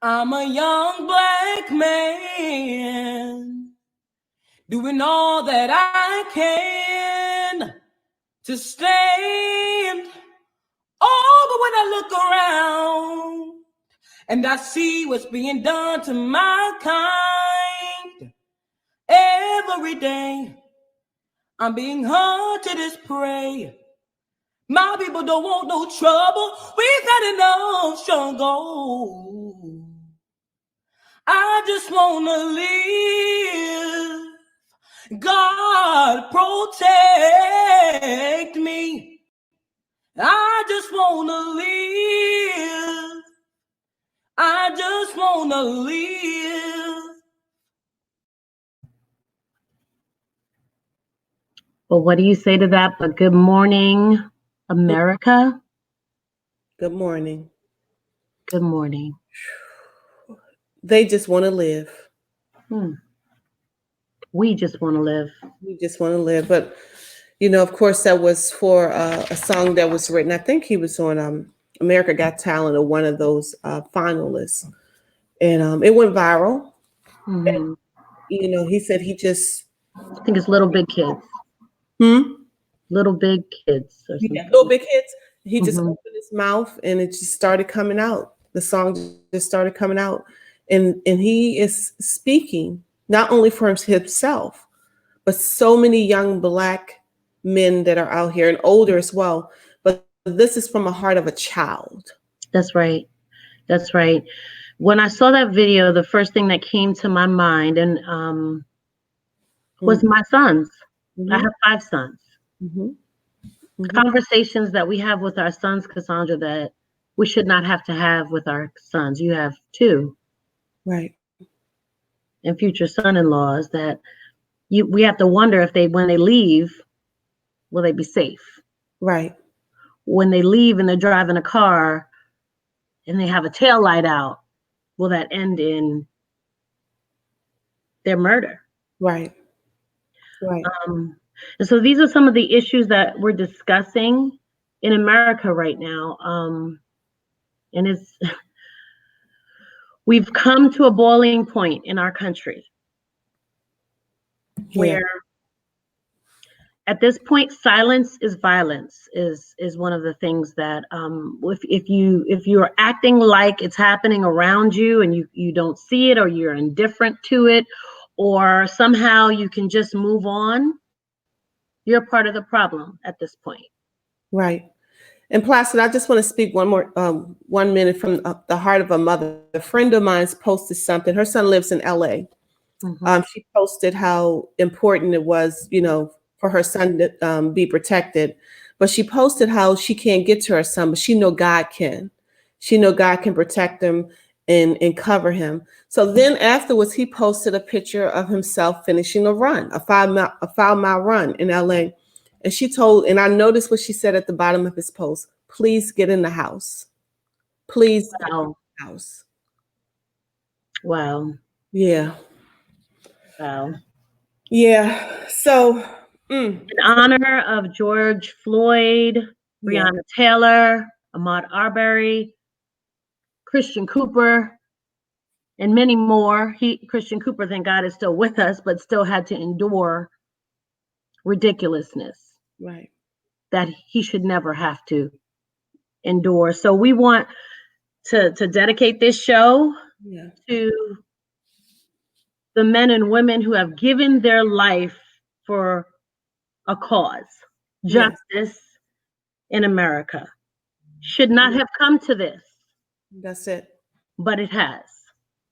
I'm a young black man doing all that I can to stand. Oh, but when I look around and I see what's being done to my kind every day, I'm being hunted as prey. My people don't want no trouble. We've had enough struggle. I just wanna live. God protect me. I just wanna live. I just wanna live. Well, what do you say to that? But good morning, America. Good morning. Good morning. They just want to live. We just want to live. We just want to live. But, of course, that was for a song that was written. I think he was on America Got Talent or one of those finalists. And it went viral. Mm-hmm. And, he said he just... I think it's Little Big Kids. Little Big Kids. Or something. Yeah, Little Big Kids. He just Mm-hmm. opened his mouth and it just started coming out. The song just started coming out. And he is speaking not only for himself, but so many young Black men that are out here and older as well. But this is from a heart of a child. That's right. That's right. When I saw that video, the first thing that came to my mind was my sons. Mm-hmm. I have 5 sons. Mm-hmm. Mm-hmm. Conversations that we have with our sons, Cassandra, that we should not have to have with our sons. You have 2. Right. And future son-in-laws that we have to wonder if when they leave, will they be safe? Right. When they leave and they're driving a car and they have a tail light out, will that end in their murder? Right. Right. And so these are some of the issues that we're discussing in America right now. And we've come to a boiling point in our country where at this point, silence is violence is one of the things that if you're acting like it's happening around you and you don't see it, or you're indifferent to it, or somehow you can just move on, you're part of the problem at this point. Right. And Placid, I just want to speak 1 minute from the heart of a mother. A friend of mine's posted something. Her son lives in LA. Mm-hmm. She posted how important it was, for her son to be protected. But she posted how she can't get to her son, but she know God can. She know God can protect him and cover him. So then afterwards, he posted a picture of himself finishing a run, a 5-mile run in LA. And I noticed what she said at the bottom of his post: please get in the house. Please get in the house. Wow. Yeah. Wow. Yeah. So in honor of George Floyd, Breonna Taylor, Ahmaud Arbery, Christian Cooper, and many more. Christian Cooper, thank God, is still with us, but still had to endure ridiculousness. Right. That he should never have to endure. So we want to dedicate this show to the men and women who have given their life for a cause. Justice in America should not have come to this. That's it. But it has.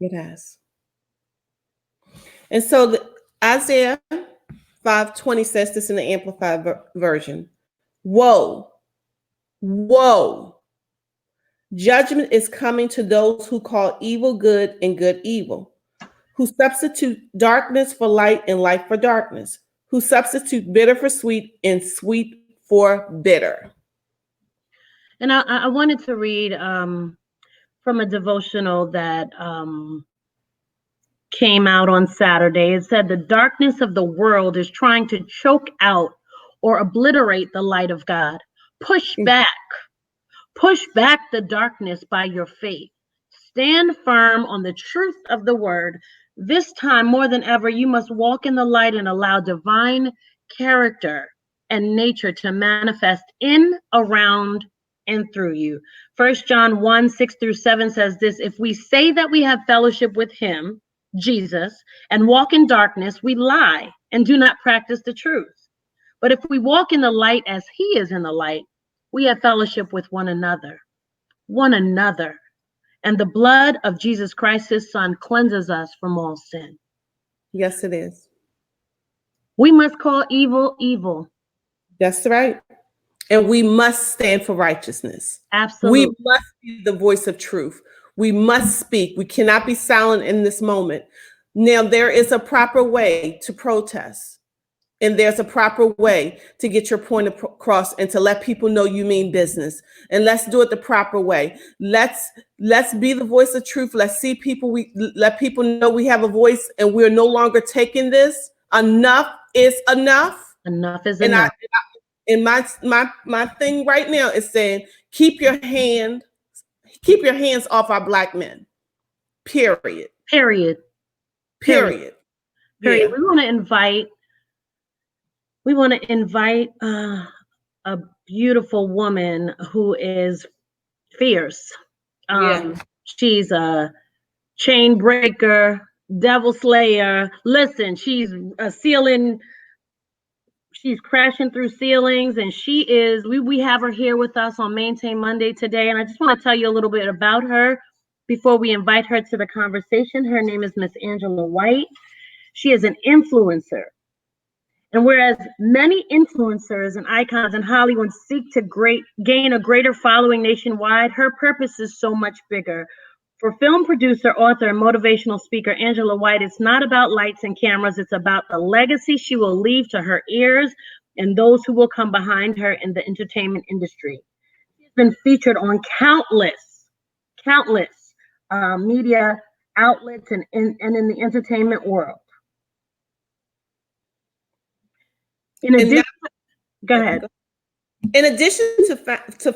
It has. And so Isaiah 5:20 says this in the Amplified version. Woe, woe. Judgment is coming to those who call evil good and good evil, who substitute darkness for light and light for darkness, who substitute bitter for sweet and sweet for bitter. And I wanted to read from a devotional that came out on Saturday. It said, the darkness of the world is trying to choke out or obliterate the light of God. Push back the darkness by your faith. stand firm on the truth of the word. This time, more than ever, you must walk in the light and allow divine character and nature to manifest in, around, and through you. 1 John 1:6-7 says this: if we say that we have fellowship with him, Jesus, and walk in darkness, we lie and do not practice the truth. But if we walk in the light as he is in the light, we have fellowship with one another. And the blood of Jesus Christ, his son, cleanses us from all sin. Yes, it is. We must call evil, evil. That's right. And we must stand for righteousness. Absolutely. We must be the voice of truth. We must speak. We cannot be silent in this moment. Now, there is a proper way to protest. And there's a proper way to get your point across and to let people know you mean business. And let's do it the proper way. Let's be the voice of truth. Let's see people. Let people know we have a voice and we're no longer taking this. Enough is enough. Enough is enough. And my thing right now is saying, keep your hands off our Black men. Period. Yeah. We want to invite a beautiful woman who is fierce. She's a chain breaker, devil slayer. Listen, she's crashing through ceilings, and we have her here with us on Maintain Monday today. And I just want to tell you a little bit about her before we invite her to the conversation. Her name is Miss Angela White. She is an influencer. And whereas many influencers and icons in Hollywood seek to gain a greater following nationwide, her purpose is so much bigger. For film producer, author, and motivational speaker Angela White, it's not about lights and cameras. It's about the legacy she will leave to her ears and those who will come behind her in the entertainment industry. She's been featured on countless media outlets and in the entertainment world. In addition, go ahead. In addition to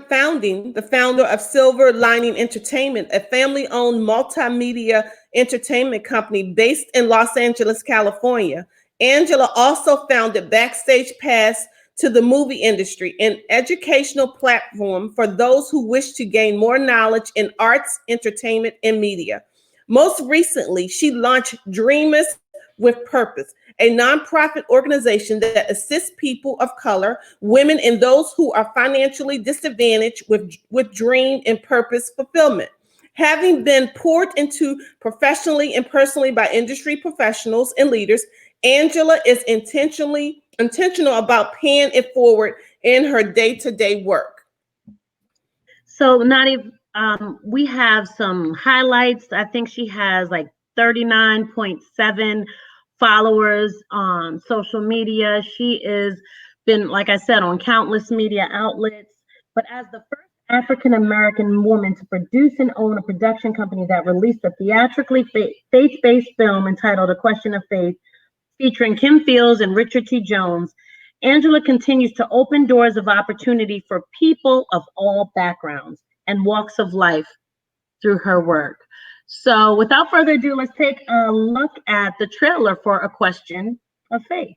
founding, the founder of Silver Lining Entertainment, a family-owned multimedia entertainment company based in Los Angeles, California, Angela also founded Backstage Pass to the movie industry, an educational platform for those who wish to gain more knowledge in arts, entertainment, and media. Most recently, she launched Dreamers with Purpose, a nonprofit organization that assists people of color, women, and those who are financially disadvantaged with dream and purpose fulfillment. Having been poured into professionally and personally by industry professionals and leaders, Angela is intentional about paying it forward in her day-to-day work. So, Nadi, we have some highlights. I think she has like 39.7 followers on social media. She is been, like I said, on countless media outlets. But as the first African-American woman to produce and own a production company that released a theatrically faith-based film entitled A Question of Faith, featuring Kim Fields and Richard T. Jones, Angela continues to open doors of opportunity for people of all backgrounds and walks of life through her work. So without further ado, let's take a look at the trailer for A Question of Faith.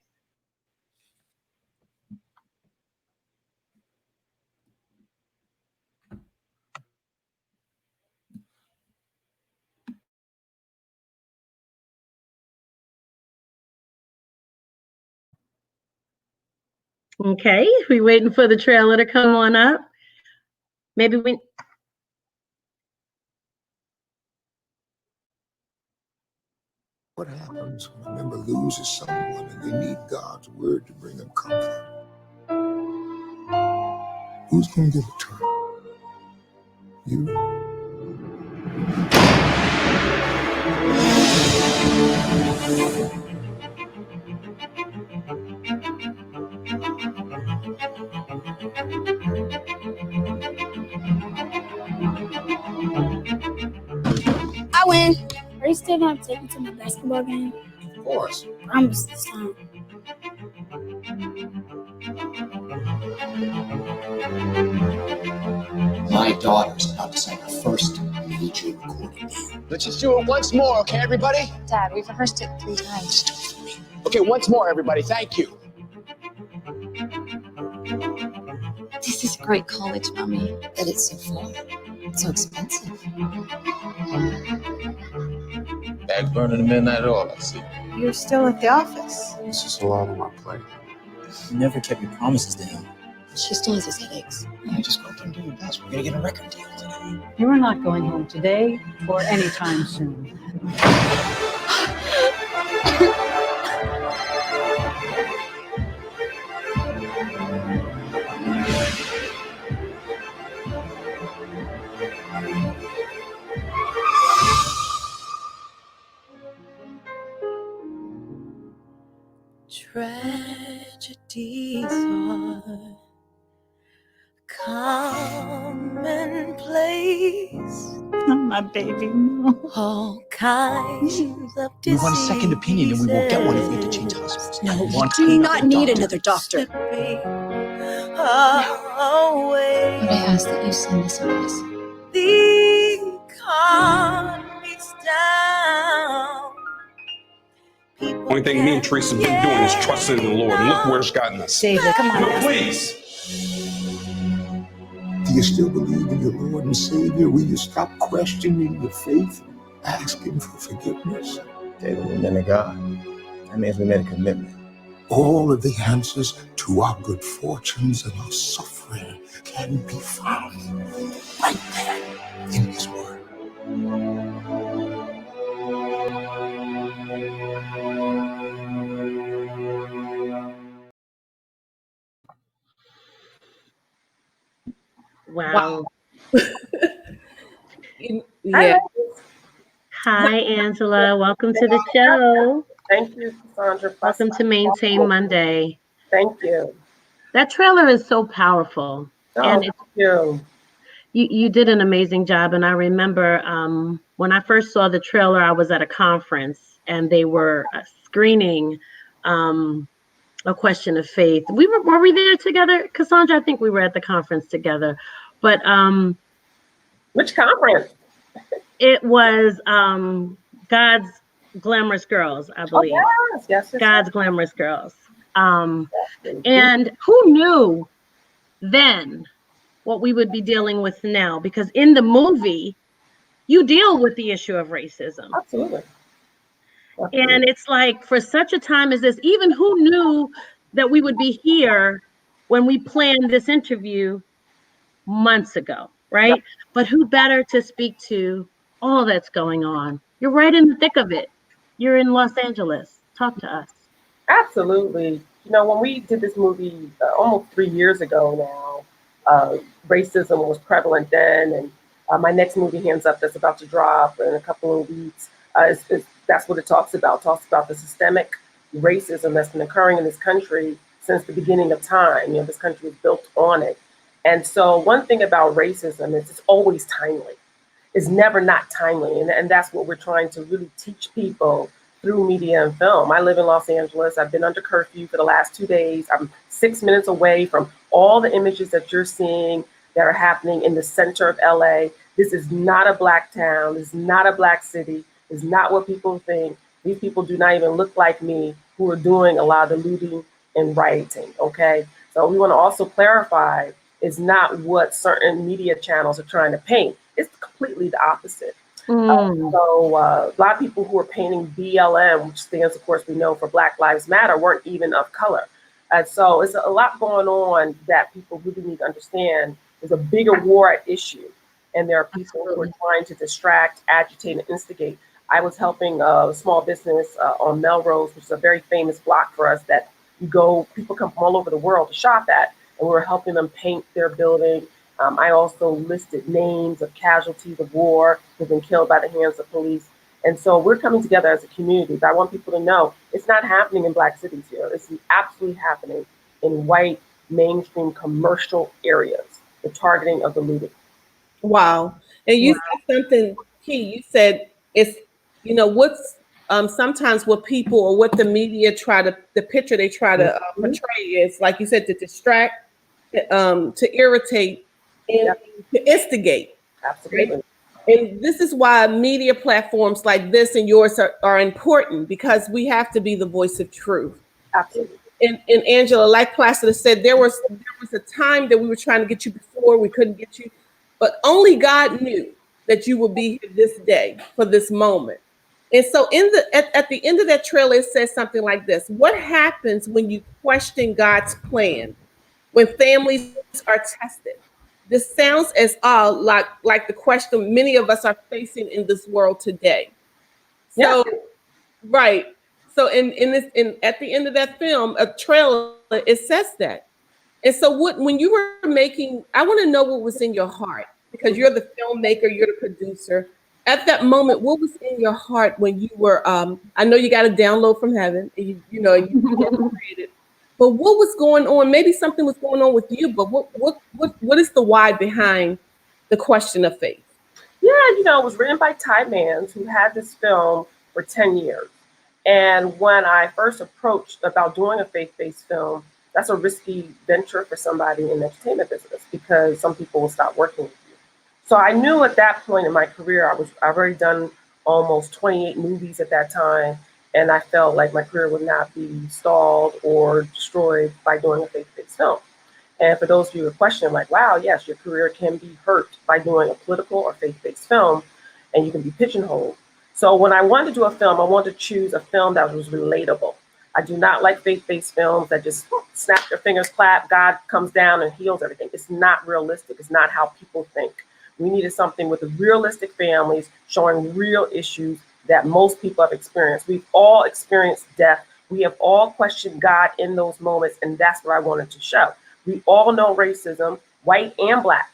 Okay, we waiting for the trailer to come on up. Maybe we... What happens when a member loses someone and they need God's word to bring them comfort? Who's going to give it to them? You? I win. Are you still going to take me to my basketball game? Of course. Promise this time. My daughter's about to sign her first need you to record it, man. Let's just do it once more, okay, everybody? Dad, we've rehearsed it 3 times. Just do it for me. Okay, once more, everybody. Thank you. This is a great college, Mommy. But it's so fun. It's so expensive. Back burning the midnight oil, I see. You're still at the office. This is a lot on my plate. You never kept your promises to him. She still has his headaches. Yeah, just go up there and do your best. We're gonna get a record deal today. You are not going home today or anytime soon. Tragedies are commonplace. Not my baby, no. All kinds of We want a second opinion, and we won't get one if we have to change hospitals. No, We you want do not need doctor. another doctor. away. But I ask that you send us a this. The economy's down. Only thing me and Teresa have been doing is trusting in the Lord. And look where it's gotten us. David, come No, on. please. Do you still believe in your Lord and Savior? Will you stop questioning your faith and ask Him for forgiveness? David, we made a God. That means we made a commitment. All of the answers to our good fortunes and our suffering can be found right there in His Word. Wow. Yeah. Hi, Angela. Welcome to the show. Thank you, Cassandra. Welcome to Maintain Monday. Thank you. That trailer is so powerful. And Thank you. You did an amazing job. And I remember when I first saw the trailer, I was at a conference and they were screening A Question of Faith. Were we there together, Cassandra? I think we were at the conference together. But which conference? It was God's Glamorous Girls, I believe. Oh, yes. God's Glamorous Girls. And who knew then what we would be dealing with now? Because in the movie, you deal with the issue of racism. Absolutely. And it's like, for such a time as this, even who knew that we would be here when we planned this interview months ago, right? Yep. But who better to speak to all that's going on? You're right in the thick of it. You're in Los Angeles. Talk to us. Absolutely. You know, when we did this movie almost 3 years ago now, racism was prevalent then. And my next movie, Hands Up, that's about to drop in a couple of weeks, that's what it talks about. It talks about the systemic racism that's been occurring in this country since the beginning of time. You know, this country was built on it. And so one thing about racism is it's always timely. It's never not timely. And that's what we're trying to really teach people through media and film. I live in Los Angeles. I've been under curfew for the last 2 days. I'm 6 minutes away from all the images that you're seeing that are happening in the center of LA. This is not a Black town. This is not a Black city. This is not what people think. These people do not even look like me, who are doing a lot of the looting and rioting, okay? So we want to also clarify, it's not what certain media channels are trying to paint. It's completely the opposite. So a lot of people who are painting BLM, which stands, of course, we know for Black Lives Matter, weren't even of color. And so it's a lot going on that people really need to understand. There's a bigger war at issue, and there are people who are trying to distract, agitate, and instigate. I was helping a small business on Melrose, which is a very famous block for us that people come from all over the world to shop at, and we were helping them paint their building. I also listed names of casualties of war who've been killed by the hands of police. And so we're coming together as a community. But I want people to know it's not happening in Black cities here. It's absolutely happening in white, mainstream commercial areas, the targeting of the looting. Wow. And you said something key. You said it's, you know, what's sometimes what people or what the media the picture they try to portray is, like you said, to distract, to irritate, and to instigate. Absolutely. Right? And this is why media platforms like this and yours are important, because we have to be the voice of truth. Absolutely. And Angela, like Placida said, there was a time that we were trying to get you before, we couldn't get you, but only God knew that you would be here this day for this moment. And so at the end of that trailer, it says something like this: what happens when you question God's plan, when families are tested? This sounds as all like the question many of us are facing in this world today. So, right. So at the end of that film, a trailer, it says that. And so when you were making, I want to know what was in your heart, because you're the filmmaker, you're the producer. At that moment, what was in your heart when you were, I know you got a download from heaven, and you created, but what was going on? Maybe something was going on with you, but what is the why behind the question of faith? Yeah, it was written by Ty Mans, who had this film for 10 years. And when I first approached about doing a faith-based film, that's a risky venture for somebody in the entertainment business, because some people will stop working with you. So I knew at that point in my career, I've already done almost 28 movies at that time. And I felt like my career would not be stalled or destroyed by doing a faith-based film. And for those of you who are questioning, like, wow, yes, your career can be hurt by doing a political or faith-based film, and you can be pigeonholed. So when I wanted to do a film, I wanted to choose a film that was relatable. I do not like faith-based films that just snap your fingers, clap, God comes down and heals everything. It's not realistic. It's not how people think. We needed something with realistic families showing real issues that most people have experienced. We've all experienced death. We have all questioned God in those moments, and that's what I wanted to show. We all know racism, white and Black.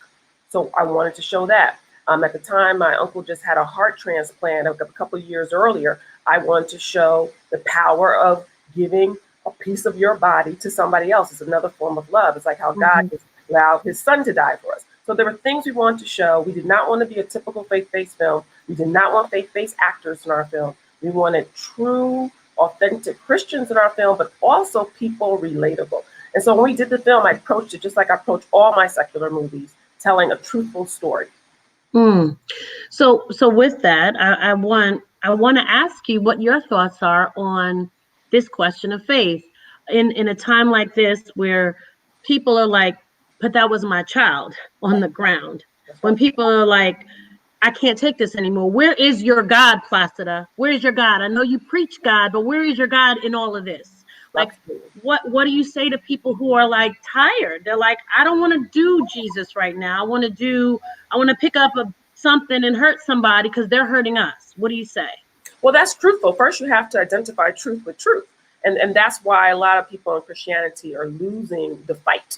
So I wanted to show that. At the time, my uncle just had a heart transplant a couple of years earlier. I wanted to show the power of giving a piece of your body to somebody else. It's another form of love. It's like how God allowed his son to die for us. So there were things we wanted to show. We did not want to be a typical faith-based film. We did not want faith-based actors in our film. We wanted true, authentic Christians in our film, but also people relatable. And so when we did the film, I approached it just like I approach all my secular movies, telling a truthful story. So with that, I want to ask you what your thoughts are on this question of faith in a time like this, where people are like, but that was my child on the ground. When people are like, I can't take this anymore. Where is your God, Placida? Where is your God? I know you preach God, but where is your God in all of this? Like, what do you say to people who are like tired? They're like, I don't want to do Jesus right now. I want to pick up something and hurt somebody because they're hurting us. What do you say? Well, that's truthful. First, you have to identify truth with truth. And that's why a lot of people in Christianity are losing the fight,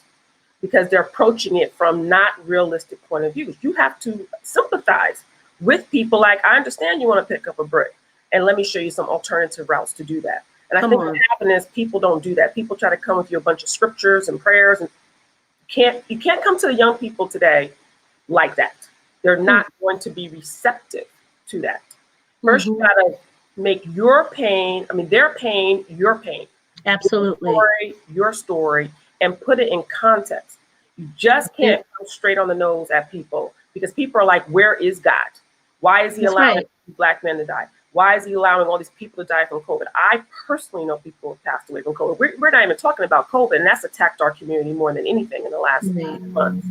because they're approaching it from not realistic point of views. You have to sympathize with people like, I understand you want to pick up a brick, and let me show you some alternative routes to do that. And I think what happens is people don't do that. People try to come with you a bunch of scriptures and prayers, and you can't come to the young people today like that. They're not going to be receptive to that. First, you gotta make their pain, your pain. Absolutely. Your story, and put it in context. You just can't go straight on the nose at people, because people are like, where is God? Why is he allowing Black men to die? Why is he allowing all these people to die from COVID? I personally know people who have passed away from COVID. We're not even talking about COVID, and that's attacked our community more than anything in the last 8 months.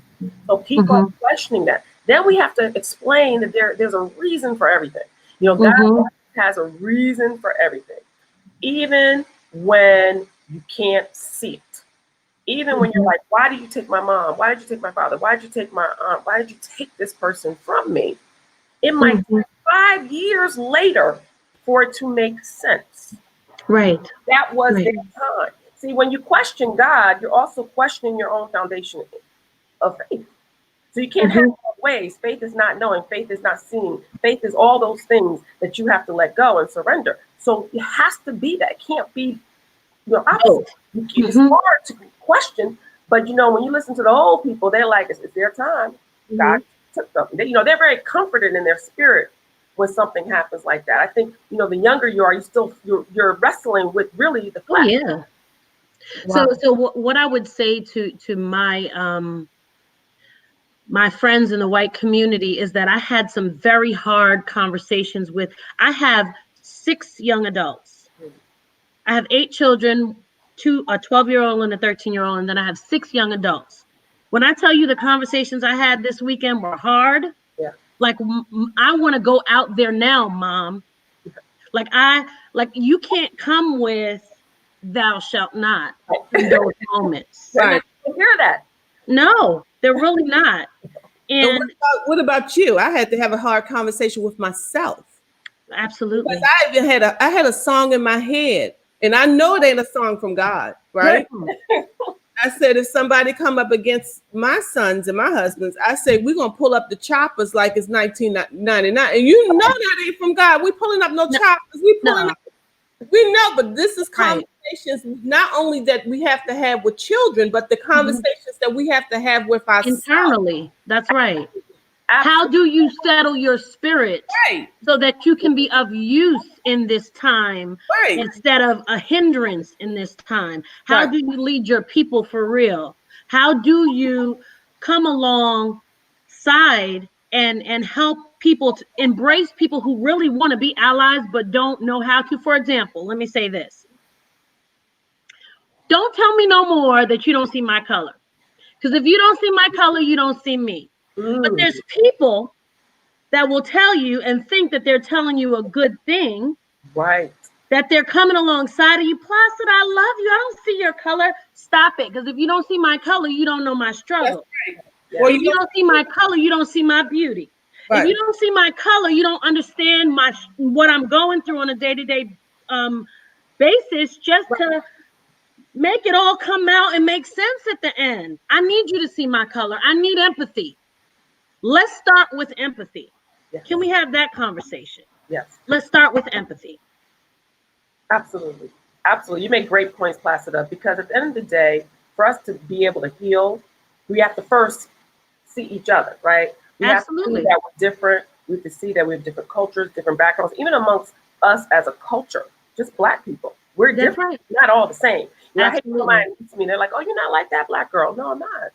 So people are questioning that. Then we have to explain that there's a reason for everything. God has a reason for everything, even when you can't see it. Even when you're like, why did you take my mom? Why did you take my father? Why did you take my aunt? Why did you take this person from me? It might take 5 years later for it to make sense. Right. That was their time. See, when you question God, you're also questioning your own foundation of faith. So you can't have both ways. Faith is not knowing. Faith is not seeing. Faith is all those things that you have to let go and surrender. So it has to be that. It can't be opposite. It's hard to question, but when you listen to the old people, they're like, it's their time. God took something. They're very comforted in their spirit when something happens like that. I think the younger you are, you're wrestling with really the flesh. Yeah. Wow. So what I would say to my my friends in the white community is that I had some very hard conversations with, I have 6 young adults. I have 8 children, a 12-year-old and a 13-year-old, and then I have 6 young adults. When I tell you the conversations I had this weekend were hard, like I want to go out there now, Mom. Like you can't come with thou shalt not in those moments. Right. I hear that. No, they're really not. And what about you? I had to have a hard conversation with myself. Absolutely. Because I even had a song in my head, and I know it ain't a song from God, right? I said, if somebody come up against my sons and my husbands, I say, we're going to pull up the choppers like it's 1999. And you know that ain't from God. We pulling up no choppers. We pulling up. We know, but this is conversations not only that we have to have with children, but the conversations that we have to have with ourselves. Internally. That's right. How do you settle your spirit so that you can be of use in this time instead of a hindrance in this time? How do you lead your people for real? How do you come alongside and help people to embrace people who really want to be allies but don't know how to? For example, let me say this. Don't tell me no more that you don't see my color. Because if you don't see my color, you don't see me. But there's people that will tell you and think that they're telling you a good thing. Right. That they're coming alongside of you. Placid, I love you. I don't see your color. Stop it. Because if you don't see my color, you don't know my struggle. Well, if you don't see my color, you don't see my beauty. If you don't see my color, you don't understand what I'm going through on a day-to-day basis just to make it all come out and make sense at the end. I need you to see my color. I need empathy. Let's start with empathy. Yes. Can we have that conversation? Yes. Let's start with empathy. Absolutely. Absolutely. You make great points, Placida, because at the end of the day, for us to be able to heal, we have to first see each other, right? We Absolutely. have to see that we're different. We have to see that we have different cultures, different backgrounds, even amongst us as a culture, just Black people. We're That's different, right. not all the same. You know, I hate Absolutely. somebody meets me, they're like, oh, you're not like that Black girl. No, I'm not.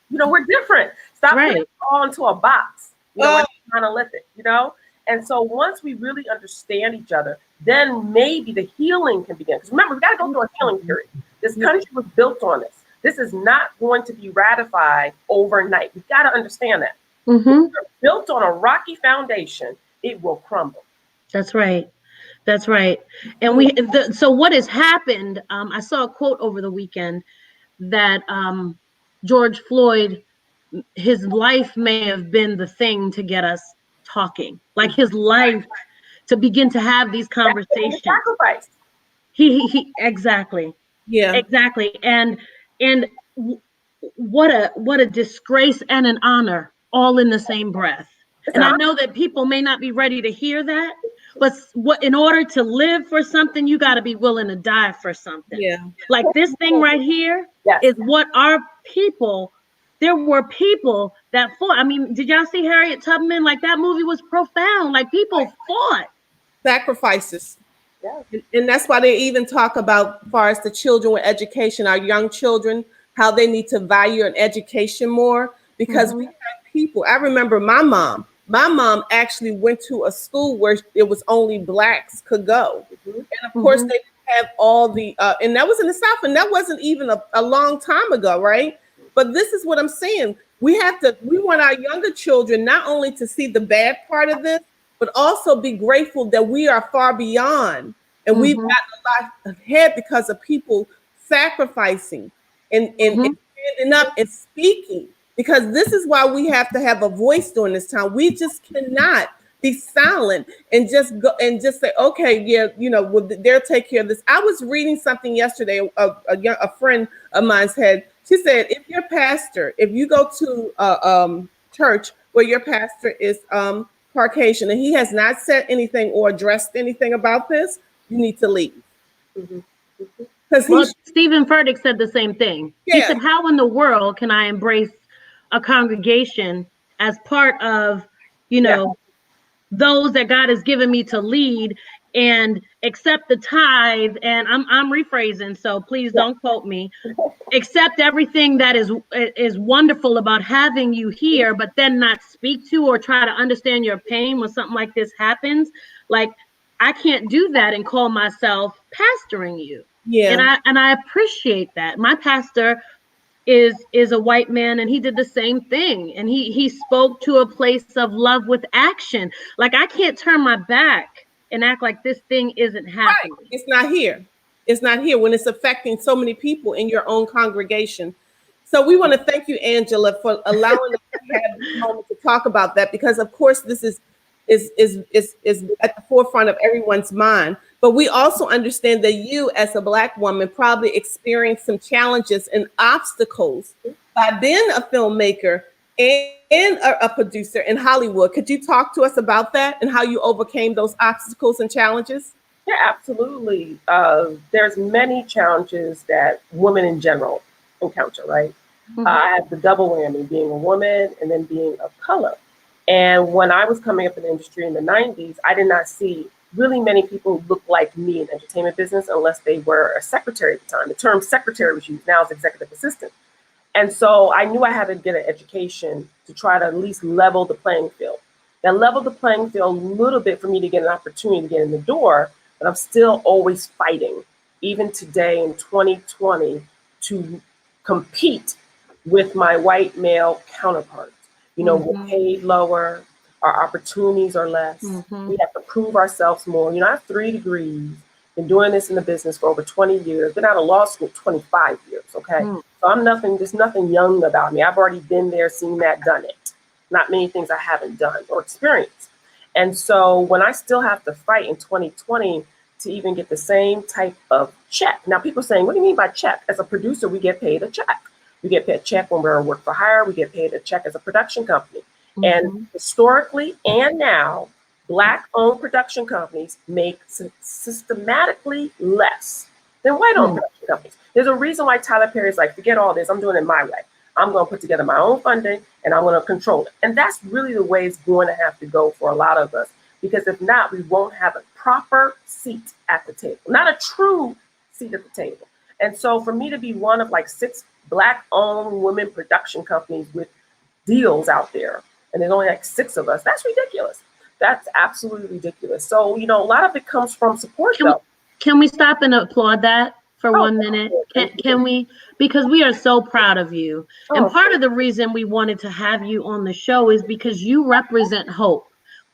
You know, we're different. Stop putting it all into a box. You know, monolithic, you know? And so once we really understand each other, then maybe the healing can begin. Because remember, we got to go through a healing period. This country was built on this. This is not going to be ratified overnight. We've got to understand that. If we're built on a rocky foundation, it will crumble. That's right. That's right. And so what has happened, I saw a quote over the weekend that George Floyd, his life may have been the thing to get us talking, like his life to begin to have these conversations. Sacrifice. He exactly. Yeah. Exactly. And what a disgrace and an honor all in the same breath. And I know that people may not be ready to hear that, but in order to live for something, you got to be willing to die for something. Yeah. Like this thing right here is what our people, there were people that fought. I mean, did y'all see Harriet Tubman? Like that movie was profound. Like people fought. Sacrifices. Yeah. And that's why they even talk about, as far as the children with education, our young children, how they need to value an education more, because we have people. I remember my mom actually went to a school where it was only Blacks could go. And of course, they have all the, and that was in the South, and that wasn't even a long time ago, right? But this is what I'm saying. We want our younger children not only to see the bad part of this, but also be grateful that we are far beyond. And we've gotten a lot ahead because of people sacrificing and standing up and speaking. Because this is why we have to have a voice during this time. We just cannot be silent and just go and just say, okay, yeah, you know, well, they'll take care of this. I was reading something yesterday. A friend of mine said, she said, if you go to a church where your pastor is Caucasian and he has not said anything or addressed anything about this, you need to leave. Well, Stephen Furtick said the same thing. Yeah. He said, how in the world can I embrace a congregation as part of, you know, those that God has given me to lead and accept the tithe, and I'm rephrasing, so please don't quote me. Accept everything that is wonderful about having you here, but then not speak to or try to understand your pain when something like this happens. Like, I can't do that and call myself pastoring you. Yeah. And I appreciate that. My pastor is a white man, and he did the same thing, and he spoke to a place of love with action. Like, I can't turn my back and act like this thing isn't happening. Right. It's not here. It's not here when it's affecting so many people in your own congregation. So we want to thank you, Angela, for allowing us to have this moment to talk about that, because of course this is at the forefront of everyone's mind. But we also understand that you, as a Black woman, probably experienced some challenges and obstacles by being a filmmaker and a producer in Hollywood. Could you talk to us about that and how you overcame those obstacles and challenges? Yeah, absolutely. There's many challenges that women in general encounter, right? Mm-hmm. I have the double whammy, being a woman and then being of color. And when I was coming up in the industry in the 90s, I did not see really many people who looked like me in the entertainment business unless they were a secretary at the time. The term secretary was used, now it's executive assistant. And so I knew I had to get an education to try to at least level the playing field. That leveled the playing field a little bit for me to get an opportunity to get in the door, but I'm still always fighting, even today in 2020, to compete with my white male counterparts. You know, we're paid lower, our opportunities are less. We have to prove ourselves more. You know, I have 3 degrees, been doing this in the business for over 20 years, been out of law school 25 years, okay? So there's nothing young about me. I've already been there, seen that, done it. Not many things I haven't done or experienced. And so when I still have to fight in 2020 to even get the same type of check. Now people are saying, what do you mean by check? As a producer, we get paid a check. We get paid a check when we're on work for hire. We get paid a check as a production company. And historically and now, Black-owned production companies make systematically less than white-owned production companies. There's a reason why Tyler Perry's like, forget all this, I'm doing it my way. I'm going to put together my own funding and I'm going to control it. And that's really the way it's going to have to go for a lot of us, because if not, we won't have a proper seat at the table, not a true seat at the table. And so for me to be one of like 6 Black-owned women production companies with deals out there, and there's only like 6 of us, that's ridiculous. That's absolutely ridiculous. So, you know, a lot of it comes from support, though. Can we stop and applaud that for 1 minute? Can we? Because we are so proud of you. And part of the reason we wanted to have you on the show is because you represent hope.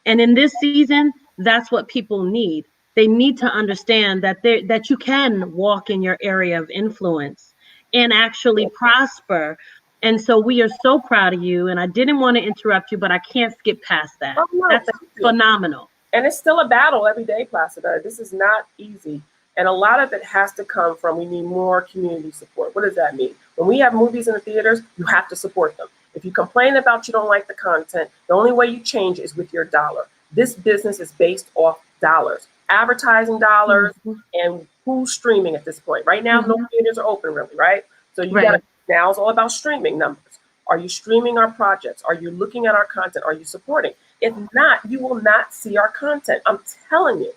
And in this season, that's what people need. They need to understand that you can walk in your area of influence and actually prosper. And so we are so proud of you. And I didn't want to interrupt you, but I can't skip past that. That's phenomenal. And it's still a battle every day, Placido. This is not easy. And a lot of it has to come from, we need more community support. What does that mean? When we have movies in the theaters, you have to support them. If you complain about you don't like the content, the only way you change is with your dollar. This business is based off dollars, advertising dollars, and who's streaming at this point. Right now, no theaters are open really, right? So you got to, now it's all about streaming numbers. Are you streaming our projects? Are you looking at our content? Are you supporting? If not, you will not see our content. I'm telling you.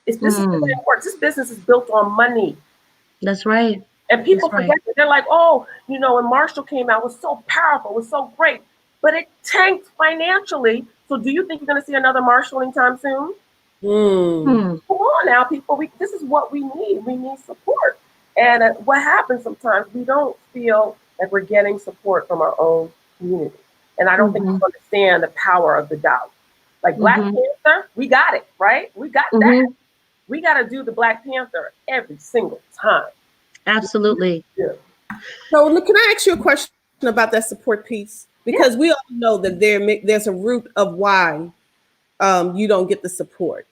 This is the way it works. This business is built on money. That's right. And people forget that. They're like, oh, you know, when Marshall came out, it was so powerful, it was so great, but it tanked financially. So do you think you're going to see another Marshall anytime soon? Come on now, people. This is what we need. We need support. And what happens sometimes, we don't feel like we're getting support from our own community. And I don't think we understand the power of the dollar. Like Black Panther, we got it, right? We got that. We got to do the Black Panther every single time. Absolutely. Yeah. So can I ask you a question about that support piece? Because we all know that there's a root of why you don't get the support.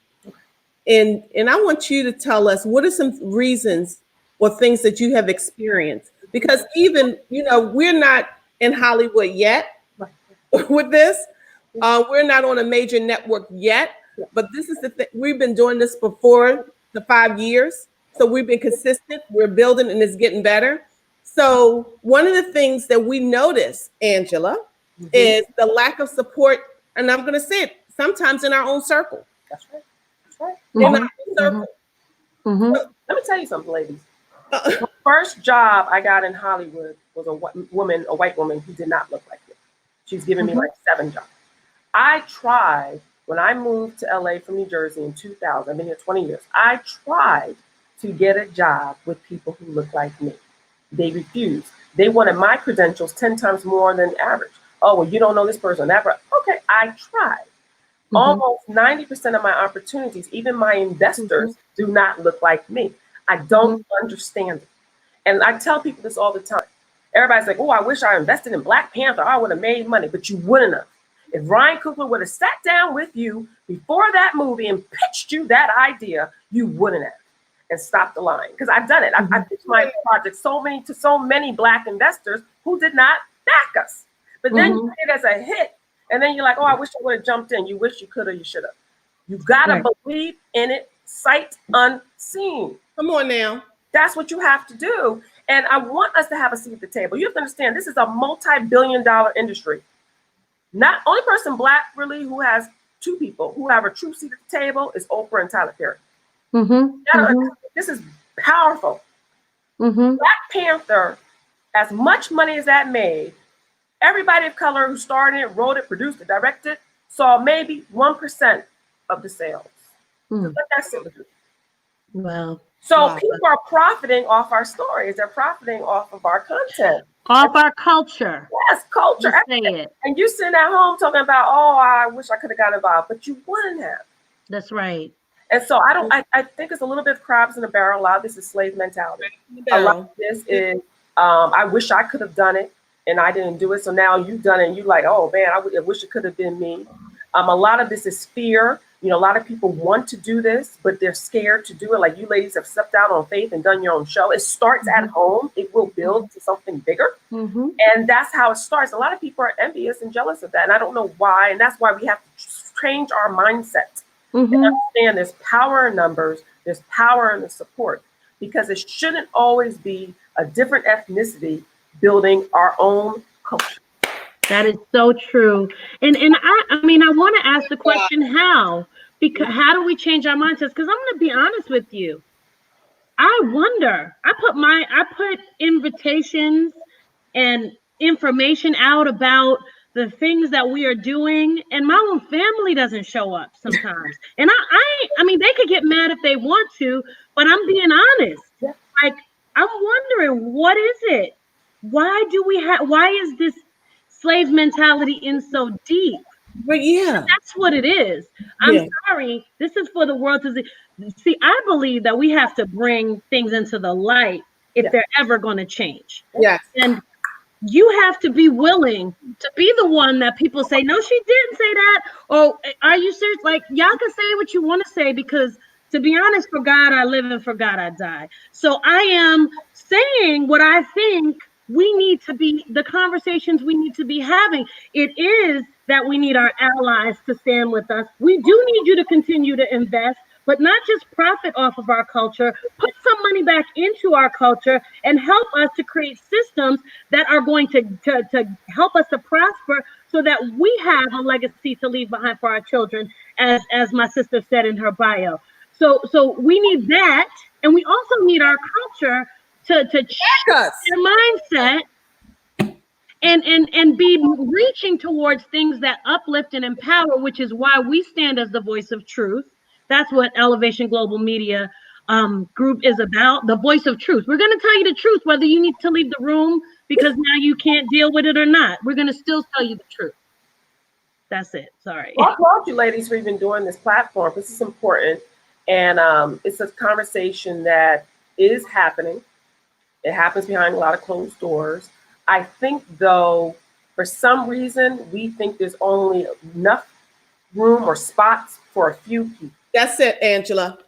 And I want you to tell us, what are some reasons or things that you have experienced? Because even, you know, we're not in Hollywood yet with this. We're not on a major network yet, but this is the thing. We've been doing this for 5 years. So we've been consistent. We're building and it's getting better. So one of the things that we notice, Angela, is the lack of support. And I'm going to say it, sometimes in our own circle. That's right. That's right. In our own circle. Mm-hmm. Let me tell you something, ladies. The first job I got in Hollywood was a white woman who did not look like me. She's given me like 7 jobs. I tried, when I moved to LA from New Jersey in 2000, I've been here 20 years, I tried to get a job with people who look like me. They refused. They wanted my credentials 10 times more than average. Oh, well, you don't know this person, that person. Okay, I tried. Almost 90% of my opportunities, even my investors, do not look like me. I don't understand it. And I tell people this all the time. Everybody's like, oh, I wish I invested in Black Panther. I would have made money, but you wouldn't have. If Ryan Coogler would have sat down with you before that movie and pitched you that idea, you wouldn't have. And stopped the line. Because I've done it. I pitched my project to so many Black investors who did not back us. But then you get it as a hit. And then you're like, oh, I wish I would have jumped in. You wish you could have, you should have. You got to believe in it, sight unseen. Come on now. That's what you have to do. And I want us to have a seat at the table. You have to understand, this is a multi-billion-dollar industry. Not only person Black really who has 2 people who have a true seat at the table is Oprah and Tyler Perry. This is powerful. Black Panther, as much money as that made, everybody of color who starred in it, wrote it, produced it, directed, saw maybe 1% of the sales. So let that sit with you. Wow. So people are profiting off our stories. They're profiting off of our content. Off our culture. Yes, culture. Say it. And you sitting at home talking about, oh, I wish I could have got involved, but you wouldn't have. That's right. And so I think it's a little bit of crabs in a barrel. A lot of this is slave mentality. A lot of this is, I wish I could have done it and I didn't do it. So now you've done it and you're like, oh man, I wish it could have been me. A lot of this is fear. You know, a lot of people want to do this, but they're scared to do it. Like you ladies have stepped out on faith and done your own show. It starts at home. It will build to something bigger. And that's how it starts. A lot of people are envious and jealous of that. And I don't know why. And that's why we have to change our mindset and understand there's power in numbers. There's power in the support, because it shouldn't always be a different ethnicity building our own culture. That is so true. And I mean, I want to ask the question, how? Because how do we change our mindsets? Because I'm going to be honest with you. I wonder, I put invitations and information out about the things that we are doing, and my own family doesn't show up sometimes. And I mean, they could get mad if they want to, but I'm being honest. Like, I'm wondering, what is it? Why is this slave mentality in so deep? But yeah, that's what it is. I'm sorry. This is for the world to see. I believe that we have to bring things into the light if they're ever going to change. Yes. And you have to be willing to be the one that people say, no, she didn't say that. Or are you serious? Like, y'all can say what you want to say, because to be honest, for God I live and for God I die. So I am saying what I think we need to be, the conversations we need to be having. It is that we need our allies to stand with us. We do need you to continue to invest, but not just profit off of our culture. Put some money back into our culture and help us to create systems that are going to help us to prosper, so that we have a legacy to leave behind for our children, as my sister said in her bio. So we need that, and we also need our culture to check us their mindset and be reaching towards things that uplift and empower, which is why we stand as the voice of truth. That's what Elevation Global Media Group is about, the voice of truth. We're going to tell you the truth, whether you need to leave the room because now you can't deal with it or not. We're going to still tell you the truth. That's it. Sorry. Well, I applaud you ladies for even doing this platform. This is important. And it's a conversation that is happening. It happens behind a lot of closed doors. I think, though, for some reason, we think there's only enough room or spots for a few people. That's it, Angela.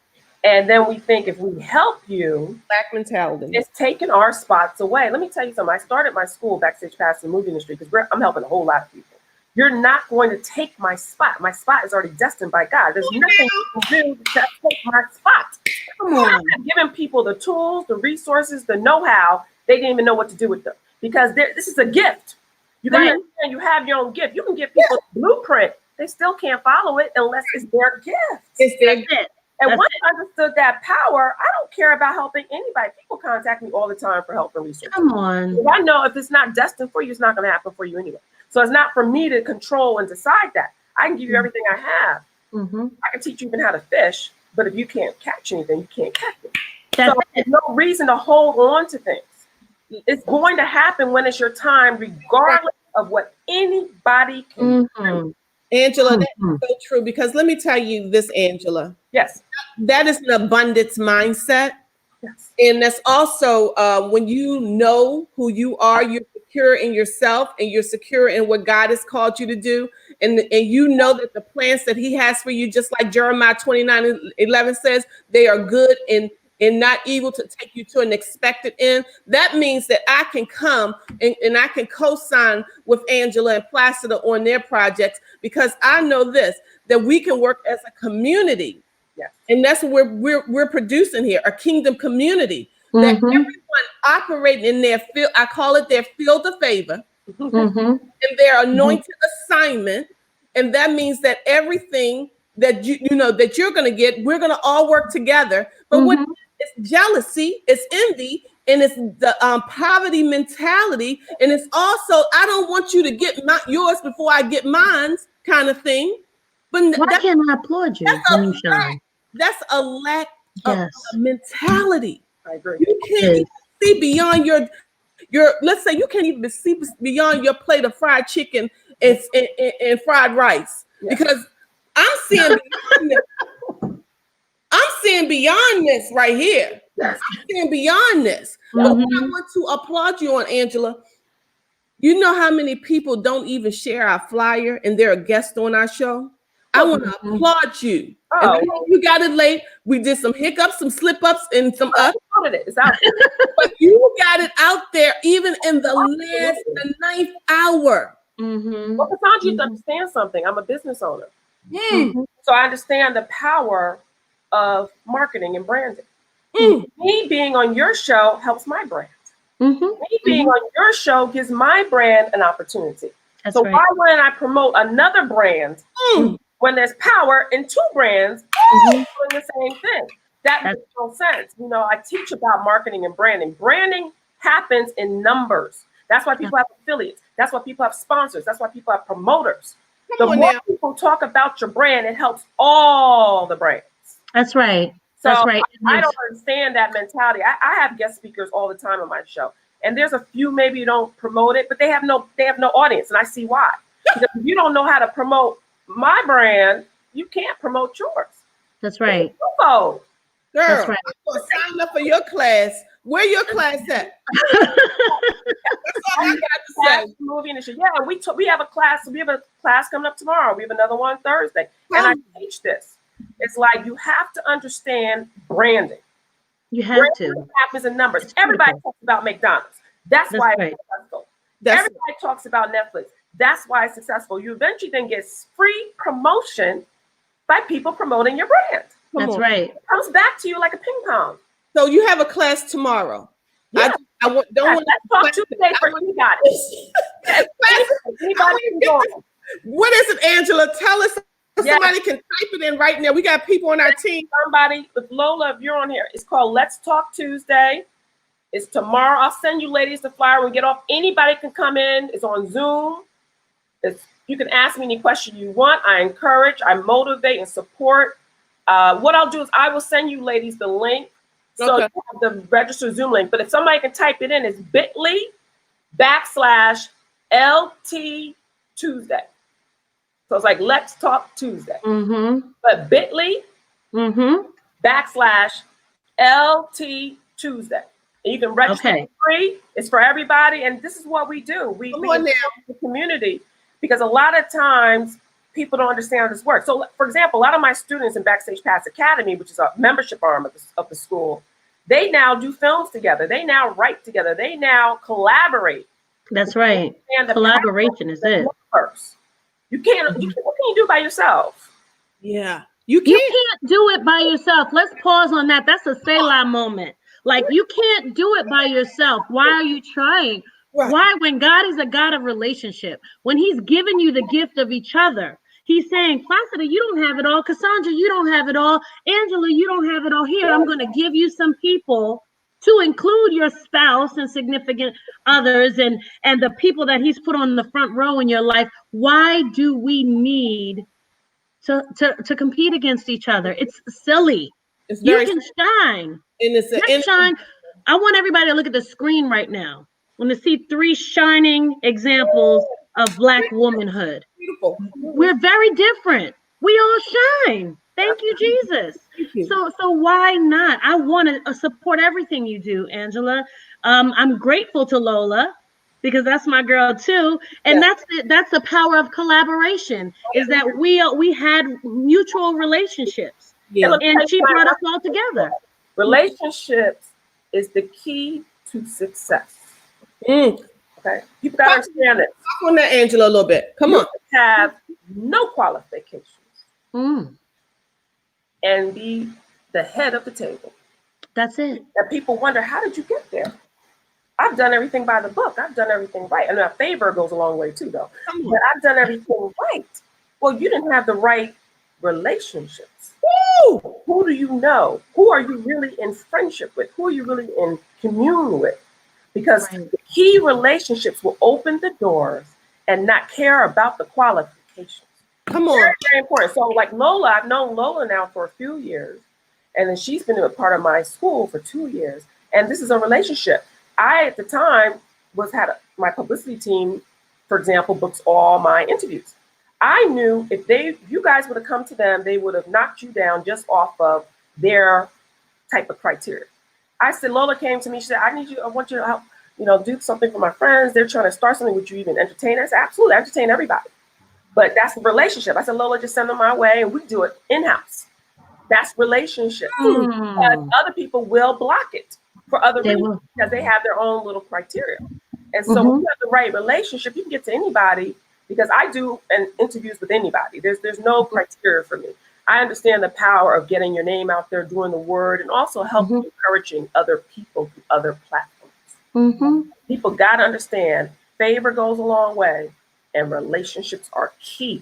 And then we think if we help you, Black mentality, it's taking our spots away. Let me tell you something. I started my school, Backstage Pass, in the movie industry, because I'm helping a whole lot of people. You're not going to take my spot. My spot is already destined by God. There's nothing you can do to take my spot. Come on. I'm giving people the tools, the resources, the know-how. They didn't even know what to do with them, because this is a gift. You got to understand, you have your own gift. You can give people a blueprint. They still can't follow it unless it's their gift. It's their gift. And once I understood that power, I don't care about helping anybody. People contact me all the time for help and research. Come on. If I know if it's not destined for you, it's not going to happen for you anyway. So it's not for me to control and decide that. I can give you everything I have. I can teach you even how to fish, but if you can't catch anything, you can't catch it. So there's no reason to hold on to things. It's going to happen when it's your time, regardless of what anybody can do. Angela, that's so true, because let me tell you this, Angela. Yes. That is an abundance mindset. Yes. And that's also when you know who you are, you're secure in yourself and you're secure in what God has called you to do. And you know that the plans that he has for you, just like Jeremiah 29:11 says, they are good and not evil, to take you to an expected end. That means that I can come and I can co-sign with Angela and Placido on their projects, because I know this, that we can work as a community. Yes. And that's what we're producing here, a kingdom community. That everyone operating in their field, I call it their field of favor, and their anointed assignment. And that means that everything that you know that you're going to get, we're going to all work together. But what it's jealousy, it's envy, and it's the poverty mentality, and it's also, I don't want you to get yours before I get mine, kind of thing. But why can't I applaud you when you shine? That's a lack of mentality. I agree. You can't even see beyond your let's say you can't even see beyond your plate of fried chicken and fried rice, because I'm seeing beyond this. I'm seeing beyond this right here. I'm seeing beyond this. But what I want to applaud you on, Angela, you know how many people don't even share our flyer and they're a guest on our show? I want to applaud you. Oh. And you got it late. We did some hiccups, some slip ups, and some ups. It's out. But you got it out there even in the ninth hour. Well, Cassandra, you have to understand something. I'm a business owner. So I understand the power of marketing and branding. Me being on your show helps my brand. Me being on your show gives my brand an opportunity. That's so right. why wouldn't I promote another brand when there's power in two brands doing the same thing? That makes no sense. You know, I teach about marketing and branding. Branding happens in numbers. That's why people have affiliates. That's why people have sponsors. That's why people have promoters. The more people talk about your brand, it helps all the brands. That's right. So That's right. I don't understand that mentality. I have guest speakers all the time on my show, and there's a few maybe you don't promote it, but they have no audience, and I see why. Because if you don't know how to promote my brand, you can't promote yours. That's right. Girl, that's right. I'm gonna sign up for your class. Where your class at? That's all I got to say. Movie industry. Yeah, we have a class. We have a class coming up tomorrow. We have another one Thursday, and I teach this. It's like you have to understand branding. You have branding happens in numbers. Everybody talks about McDonald's. That's why it's successful. Everybody talks about Netflix. That's why it's successful. You eventually then get free promotion by people promoting your brand. That's right. It comes back to you like a ping pong. So you have a class tomorrow. Yeah. Let's talk Tuesday for you got it. What is it, Angela? Tell us. Somebody can type it in right now. We got people on our team. Somebody, with Lola, if you're on here, it's called Let's Talk Tuesday. It's tomorrow. I'll send you ladies the flyer when we get off. Anybody can come in. It's on Zoom. You can ask me any question you want. I encourage, I motivate, and support. What I'll do is I will send you ladies the link. So you have the register Zoom link. But if somebody can type it in, it's bit.ly/LT Tuesday. So it's like Let's Talk Tuesday. But bit.ly/LT Tuesday. And you can register for free. It's for everybody. And this is what we do. We the community, because a lot of times people don't understand how this works. So for example, a lot of my students in Backstage Pass Academy, which is a membership arm of the school, they now do films together. They now write together. They now collaborate. That's right. Collaboration is it. You can't. What can you do by yourself? Yeah, you can't do it by yourself. Let's pause on that. That's a Selah moment. Like, you can't do it by yourself. Why are you trying? Right. Why? When God is a God of relationship, when He's given you the gift of each other, He's saying, Placido, you don't have it all. Cassandra, you don't have it all. Angela, you don't have it all. Here, I'm going to give you some people to include your spouse and significant others and the people that he's put on the front row in your life. Why do we need to compete against each other? It's silly. You can shine. Let's shine. I want everybody to look at the screen right now. I want to see 3 shining examples of Black womanhood. Beautiful. We're very different. We all shine. Thank you, Jesus. Thank you. So why not? I want to support everything you do, Angela. I'm grateful to Lola because that's my girl too. And that's the power of collaboration. Is that we had mutual relationships, and she brought us all together. Relationships is the key to success. Okay, people gotta understand it. Talk on that, Angela, a little bit. Come on. Have no qualifications and be the head of the table. That's it. And people wonder, how did you get there? I've done everything by the book. I've done everything right. And favor goes a long way too, though. But I've done everything right. Well, you didn't have the right relationships. Woo! Who do you know? Who are you really in friendship with? Who are you really in commune with? Because the key relationships will open the doors and not care about the qualifications. Come on. Very, very important. So like Lola, I've known Lola now for a few years. And then she's been a part of my school for 2 years. And this is a relationship. I, at the time, my publicity team, for example, books all my interviews. I knew if you guys would have come to them, they would have knocked you down just off of their type of criteria. I said, Lola came to me, she said, I want you to help, do something for my friends. They're trying to start something. Would you even entertain us? Absolutely, I entertain everybody. But that's the relationship. I said, Lola, just send them my way and we do it in-house. That's relationship. Other people will block it for other reasons because they have their own little criteria. And so when you have the right relationship, you can get to anybody because I do interviews with anybody. There's no criteria for me. I understand the power of getting your name out there, doing the word, and also helping encouraging other people through other platforms. People got to understand favor goes a long way and relationships are key.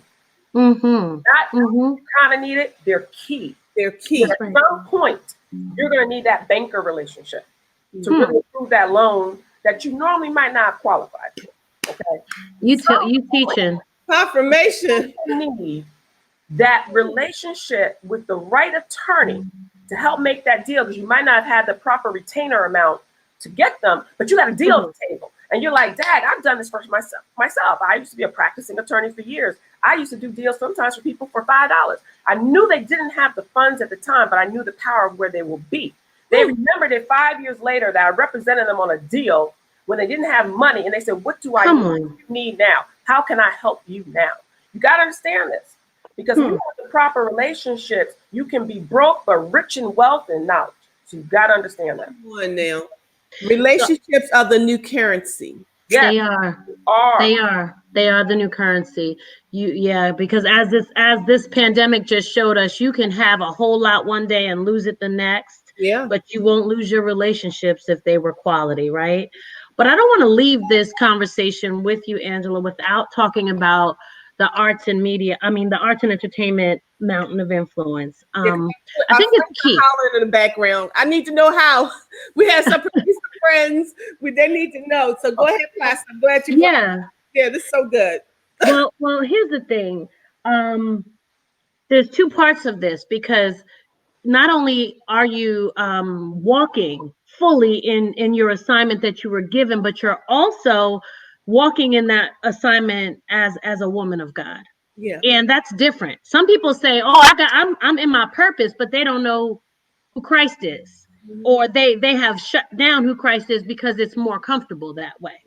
Not kind of need it, they're key. They're key. But at some point, you're going to need that banker relationship to really approve that loan that you normally might not have qualified for. Okay. You teaching. Confirmation. You need that relationship with the right attorney to help make that deal because you might not have had the proper retainer amount to get them, but you got a deal on the table. And you're like, Dad, I've done this for myself. I used to be a practicing attorney for years. I used to do deals sometimes for people for $5. I knew they didn't have the funds at the time, but I knew the power of where they will be. They remembered it 5 years later that I represented them on a deal when they didn't have money. And they said, what do I need now? How can I help you now? You got to understand this because when you have the proper relationships, you can be broke, but rich in wealth and knowledge. So you got to understand that. Come on now. Relationships are the new currency. Yes, they are the new currency. Because as this pandemic just showed us, you can have a whole lot one day and lose it the next. But you won't lose your relationships if they were quality, right? But I don't want to leave this conversation with you, Angela, without talking about the arts and entertainment mountain of influence. I think it's key. Hollering in the background. I need to know how. We have some producer friends. They need to know. So go ahead, Pastor. I'm glad you. Yeah, this is so good. Well, here's the thing. There's 2 parts of this because not only are you walking fully in your assignment that you were given, but you're also walking in that assignment as a woman of God. Yeah. And that's different. Some people say, "Oh, I'm in my purpose," but they don't know who Christ is, or they have shut down who Christ is because it's more comfortable that way.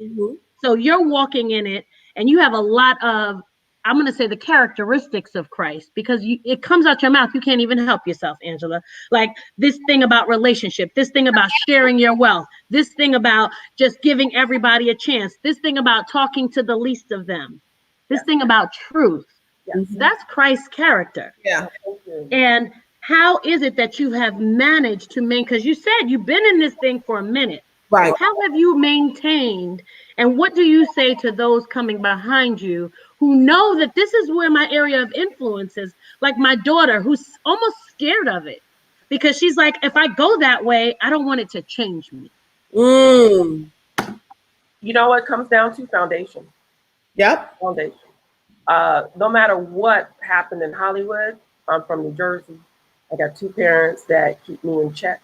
So you're walking in it, and you have a lot of, I'm going to say, the characteristics of Christ because it comes out your mouth. You can't even help yourself, Angela. Like this thing about relationship, this thing about sharing your wealth, this thing about just giving everybody a chance, this thing about talking to the least of them, this thing about truth. That's Christ's character. And how is it that you have managed to because you said you've been in this thing for a minute. Right. How have you maintained, and what do you say to those coming behind you who know that this is where my area of influence is. Like my daughter, who's almost scared of it because she's like, if I go that way, I don't want it to change me. Mm. You know what comes down to? Foundation. Yep. Foundation. No matter what happened in Hollywood, I'm from New Jersey. I got 2 parents that keep me in check.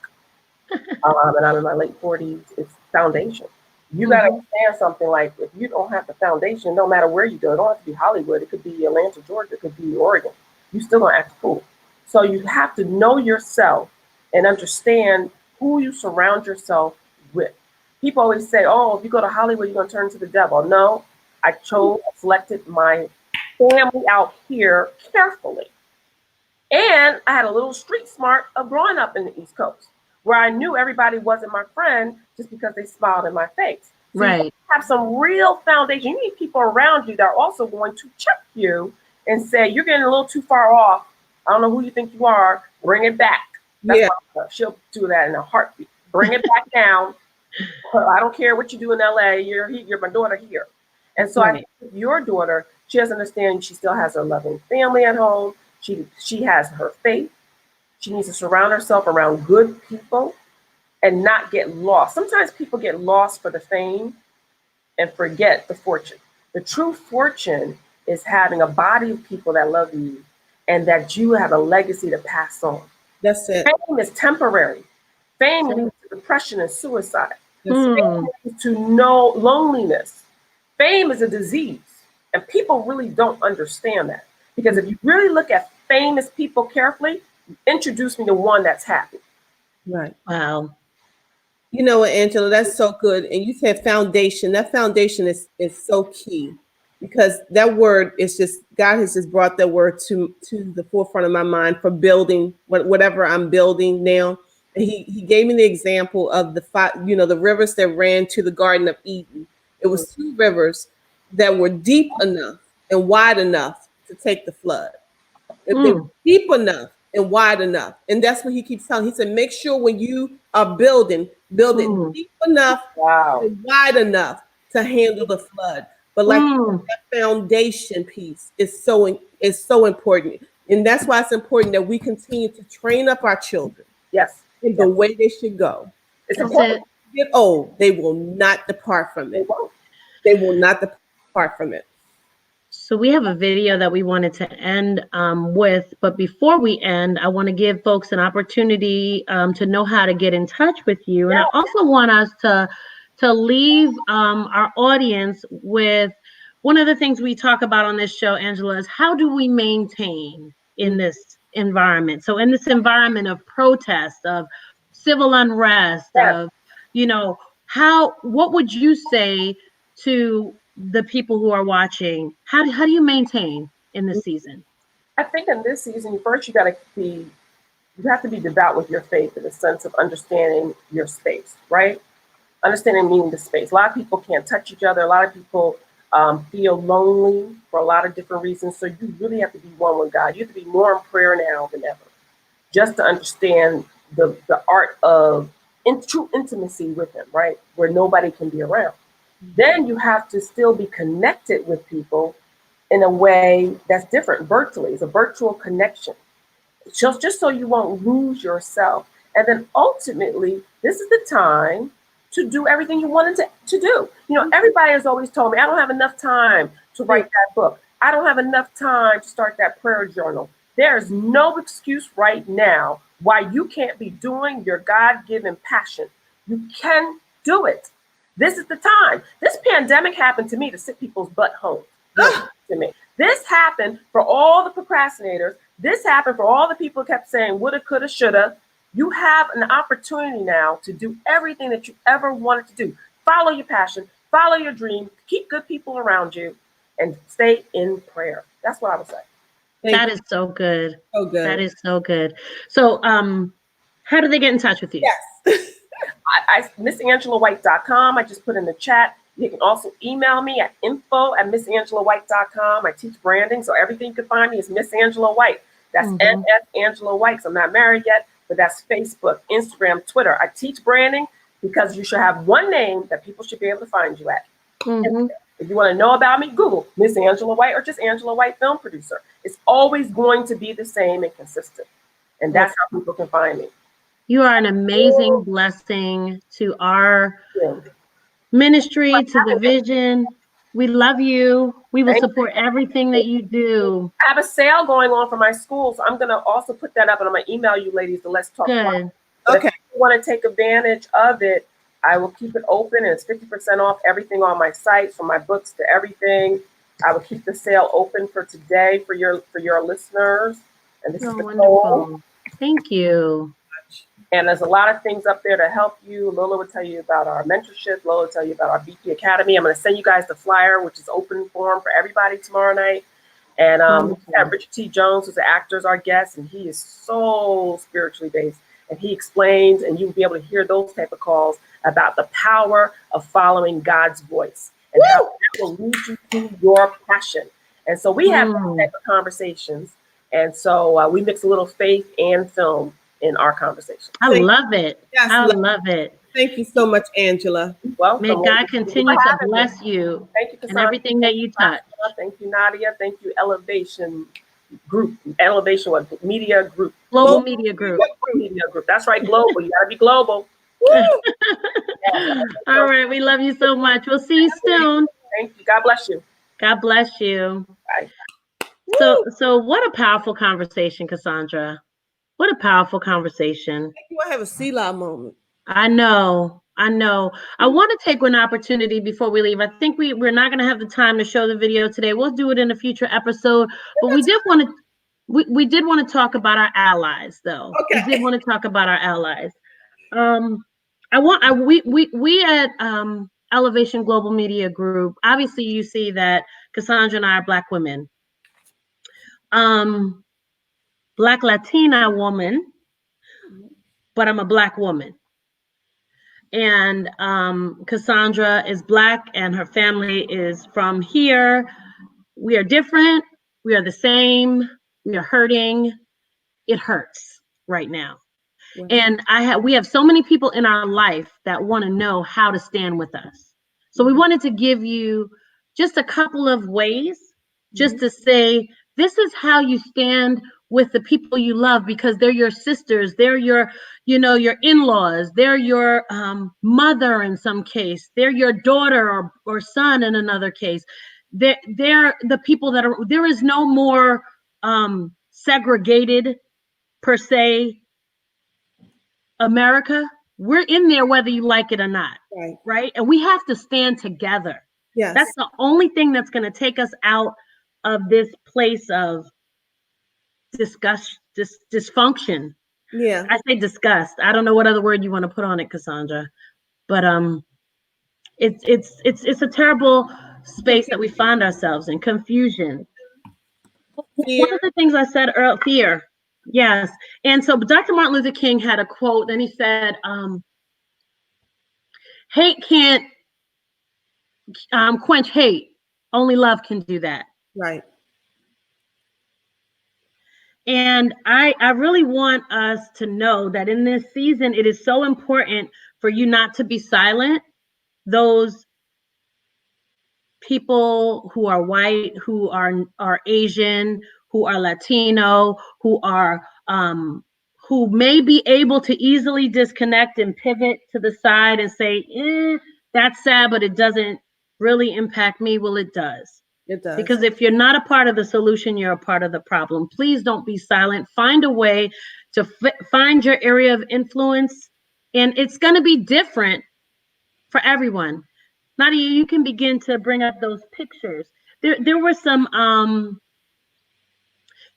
And I'm in my late 40s. It's foundation. You got to understand something like if you don't have the foundation, no matter where you go, it don't have to be Hollywood. It could be Atlanta, Georgia. It could be Oregon. You still gonna act cool. So you have to know yourself and understand who you surround yourself with. People always say, oh, if you go to Hollywood, you're gonna turn to the devil. No, I selected my family out here carefully. And I had a little street smart of growing up in the East Coast, where I knew everybody wasn't my friend just because they smiled in my face. So right. You have some real foundation. You need people around you that are also going to check you and say, you're getting a little too far off. I don't know who you think you are. Bring it back. That's she'll do that in a heartbeat. Bring it back down. I don't care what you do in LA. You're my daughter here. And so I think with your daughter, she doesn't understand she still has her loving family at home. She has her faith. She needs to surround herself around good people and not get lost. Sometimes people get lost for the fame and forget the fortune. The true fortune is having a body of people that love you and that you have a legacy to pass on. That's it. Fame is temporary. Fame leads to depression and suicide. Fame leads to no loneliness. Fame is a disease, and people really don't understand that. Because if you really look at famous people carefully, introduce me to one that's happy. Right. Wow. You know what, Angela, that's so good. And you said foundation. That foundation is so key because that word is just, God has just brought that word to the forefront of my mind for building whatever I'm building now. And he gave me the example of the rivers that ran to the Garden of Eden. It was 2 rivers that were deep enough and wide enough to take the flood. If they were deep enough and wide enough. And that's what he keeps telling. He said, make sure when you are build it deep enough and wide enough to handle the flood. But like that foundation piece is so important. And that's why it's important that we continue to train up our children. Yes. In the way they should go. It's important to get old. They will not depart from it. They will not depart from it. So we have a video that we wanted to end with, but before we end, I want to give folks an opportunity to know how to get in touch with you. And I also want us to leave our audience with one of the things we talk about on this show, Angela, is how do we maintain in this environment? So in this environment of protest, of civil unrest, of, what would you say to the people who are watching? How do you maintain in this season? I think in this season, first you have to be devout with your faith in the sense of understanding your space, right? Understanding meaning the space. A lot of people can't touch each other. A lot of people feel lonely for a lot of different reasons. So you really have to be one with God. You have to be more in prayer now than ever, just to understand the art of true intimacy with Him, right? Where nobody can be around. Then you have to still be connected with people in a way that's different virtually. It's a virtual connection. Just so you won't lose yourself. And then ultimately, this is the time to do everything you wanted to do. Everybody has always told me, I don't have enough time to write that book. I don't have enough time to start that prayer journal. There is no excuse right now why you can't be doing your God-given passion. You can do it. This is the time. This pandemic happened to me to sit people's butt home. To me. This happened for all the procrastinators. This happened for all the people who kept saying woulda, coulda, shoulda. You have an opportunity now to do everything that you ever wanted to do. Follow your passion, follow your dream, keep good people around you, and stay in prayer. That's what I would say. That is so good. So good. That is so good. So how do they get in touch with you? Yes. MissAngelaWhite.com. I just put in the chat. You can also email me at info@MissAngelaWhite.com. I teach branding, so everything you can find me is Miss Angela White. That's NF Angela White, because I'm not married yet, but that's Facebook, Instagram, Twitter. I teach branding because you should have one name that people should be able to find you at. If you want to know about me, Google Miss Angela White or just Angela White film producer. It's always going to be the same and consistent. And that's how people can find me. You are an amazing blessing to our ministry, to the vision. We love you. We will support everything that you do. I have a sale going on for my school, so I'm going to also put that up, and I'm going to email you ladies the Let's Talk. Good. Okay. If you want to take advantage of it, I will keep it open, and it's 50% off everything on my site, from my books to everything. I will keep the sale open for today for your listeners. And this is the code. Thank you. And there's a lot of things up there to help you. Lola will tell you about our mentorship. Lola will tell you about our BP Academy. I'm going to send you guys the flyer, which is open forum for everybody tomorrow night. And Richard T. Jones, who's an actor, is our guest, and he is so spiritually based. And he explains, and you'll be able to hear those type of calls about the power of following God's voice and how that will lead you to your passion. And so we have those type of conversations. And so we mix a little faith and film in our conversation. I love it. Yes, I love it. Thank you so much, Angela. Welcome. May God continue to bless you Thank you, and everything that you touch. Thank you, Nadia. Thank you, Elevation Group. Elevation what? Media Group. Global Media Group. Media Group. That's right, global. You gotta be global. All right, we love you so much. We'll see you soon. Thank you. God bless you. God bless you. Bye. So what a powerful conversation, Cassandra. What a powerful conversation. You have a Selah moment. I know. I want to take one opportunity before we leave. I think we're not going to have the time to show the video today. We'll do it in a future episode. But we did want to talk about our allies, though. Okay. We did want to talk about our allies. We at Elevation Global Media Group. Obviously, you see that Cassandra and I are Black women. Black Latina woman, but I'm a Black woman. And Cassandra is Black and her family is from here. We are different. We are the same. We are hurting. It hurts right now. Yeah. And we have so many people in our life that want to know how to stand with us. So we wanted to give you just a couple of ways just to say, this is how you stand with the people you love, because they're your sisters, they're your in-laws, they're your mother in some case, they're your daughter or son in another case. They're the people that are, there is no more segregated per se America. We're in there whether you like it or not, right? And we have to stand together. Yes. That's the only thing that's going to take us out of this place of dysfunction. Yeah. I say disgust. I don't know what other word you want to put on it, Cassandra. But it's a terrible space that we find ourselves in. Confusion. Fear. One of the things I said earlier, fear. Yes. And so Dr. Martin Luther King had a quote, and he said, hate can't quench hate. Only love can do that. Right. And I really want us to know that in this season, it is so important for you not to be silent. Those people who are white, who are Asian, who are Latino, who may be able to easily disconnect and pivot to the side and say, that's sad, but it doesn't really impact me. Well, it does. It does. Because if you're not a part of the solution, you're a part of the problem. Please don't be silent. Find a way to find your area of influence. And it's going to be different for everyone. Nadia, you can begin to bring up those pictures. There were some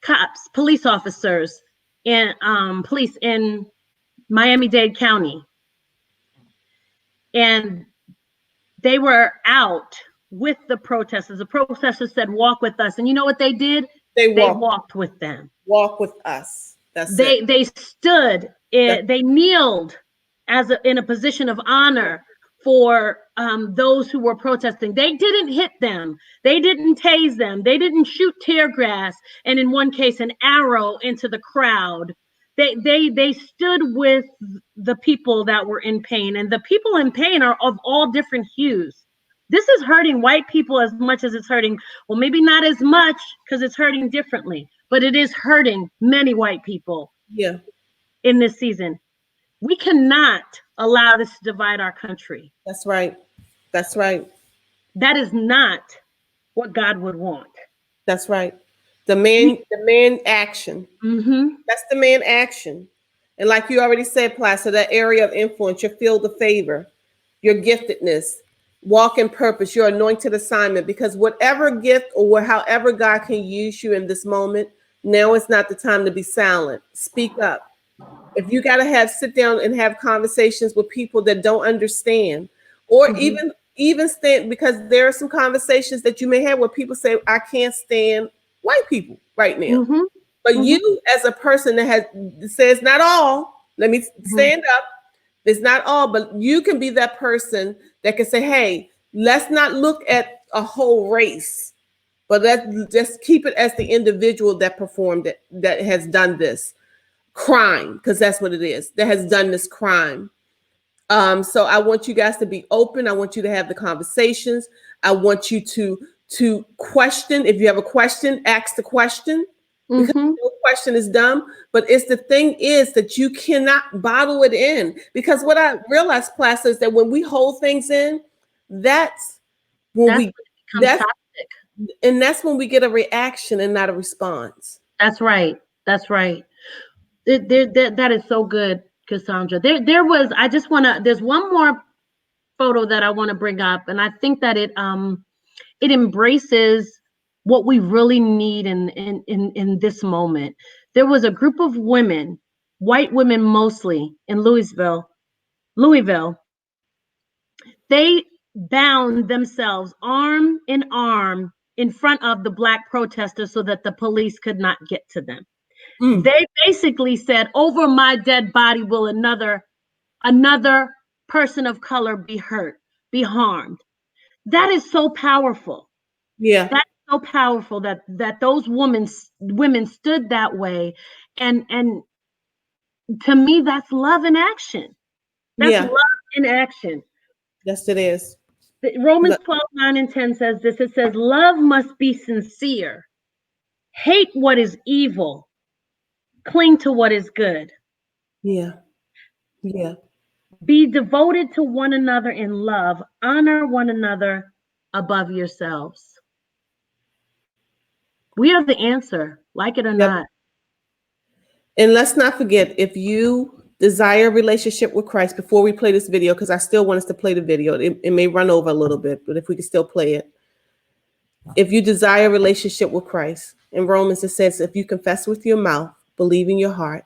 cops, police officers, and police in Miami-Dade County. And they were out with the protesters. The protesters said, walk with us. And you know what they did? They walked with them. Walk with us. That's it. They stood, they kneeled in a position of honor for those who were protesting. They didn't hit them. They didn't tase them. They didn't shoot tear gas. And in one case, an arrow into the crowd. They stood with the people that were in pain. And the people in pain are of all different hues. This is hurting white people as much as it's hurting, well, maybe not as much because it's hurting differently, but it is hurting many white people in this season. We cannot allow this to divide our country. That's right. That's right. That is not what God would want. That's right. The man action. That's the man action. And like you already said, Placer, that area of influence, your field of favor, your giftedness, walk in purpose, your anointed assignment, because whatever gift or however God can use you in this moment, now is not the time to be silent. Speak up. If you got to sit down and have conversations with people that don't understand, or even stand, because there are some conversations that you may have where people say, I can't stand white people right now. But you, as a person that says not all, let me stand up. It's not all, but you can be that person that can say, hey, let's not look at a whole race, but let's just keep it as the individual that performed it, that has done this crime, because that's what it is, that has done this crime. So I want you guys to be open. I want you to have the conversations. I want you to question. If you have a question, ask the question. Because no question is dumb, but it's the thing is that you cannot bottle it in. Because what I realized, Placer, is that when we hold things in, that's when that's when we get a reaction and not a response. That's right. That's right. That is so good, Cassandra. There's one more photo that I want to bring up, and I think that it embraces what we really need in this moment. There was a group of women, white women mostly, in Louisville. They bound themselves arm in arm in front of the Black protesters so that the police could not get to them. They basically said, over my dead body will another person of color be hurt, be harmed. That is so powerful. Yeah. That's so powerful that those women stood that way. And to me, that's love in action. That's love in action. Yes, it is. Romans 12:9-10 says this. It says, love must be sincere. Hate what is evil. Cling to what is good. Yeah. Yeah. Be devoted to one another in love. Honor one another above yourselves. We are the answer, like it or not. And let's not forget, if you desire a relationship with Christ, before we play this video, because I still want us to play the video, it may run over a little bit, but if we can still play it. If you desire a relationship with Christ, in Romans it says, if you confess with your mouth, believe in your heart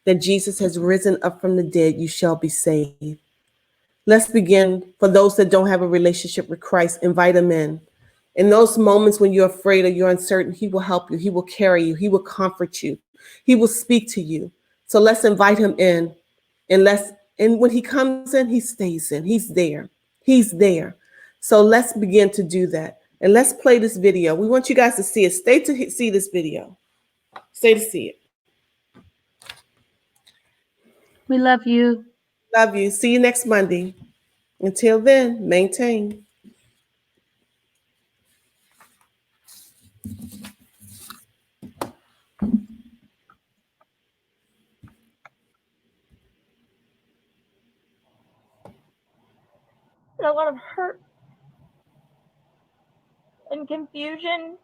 that Jesus has risen up from the dead, you shall be saved. Let's begin. For those that don't have a relationship with Christ, invite them in. In those moments when you're afraid or you're uncertain, he will help you. He will carry you. He will comfort you. He will speak to you. So let's invite him in. And when he comes in, he stays in. He's there. He's there. So let's begin to do that. And let's play this video. We want you guys to see it. Stay to see this video. Stay to see it. We love you. Love you. See you next Monday. Until then, maintain. A lot of hurt and confusion,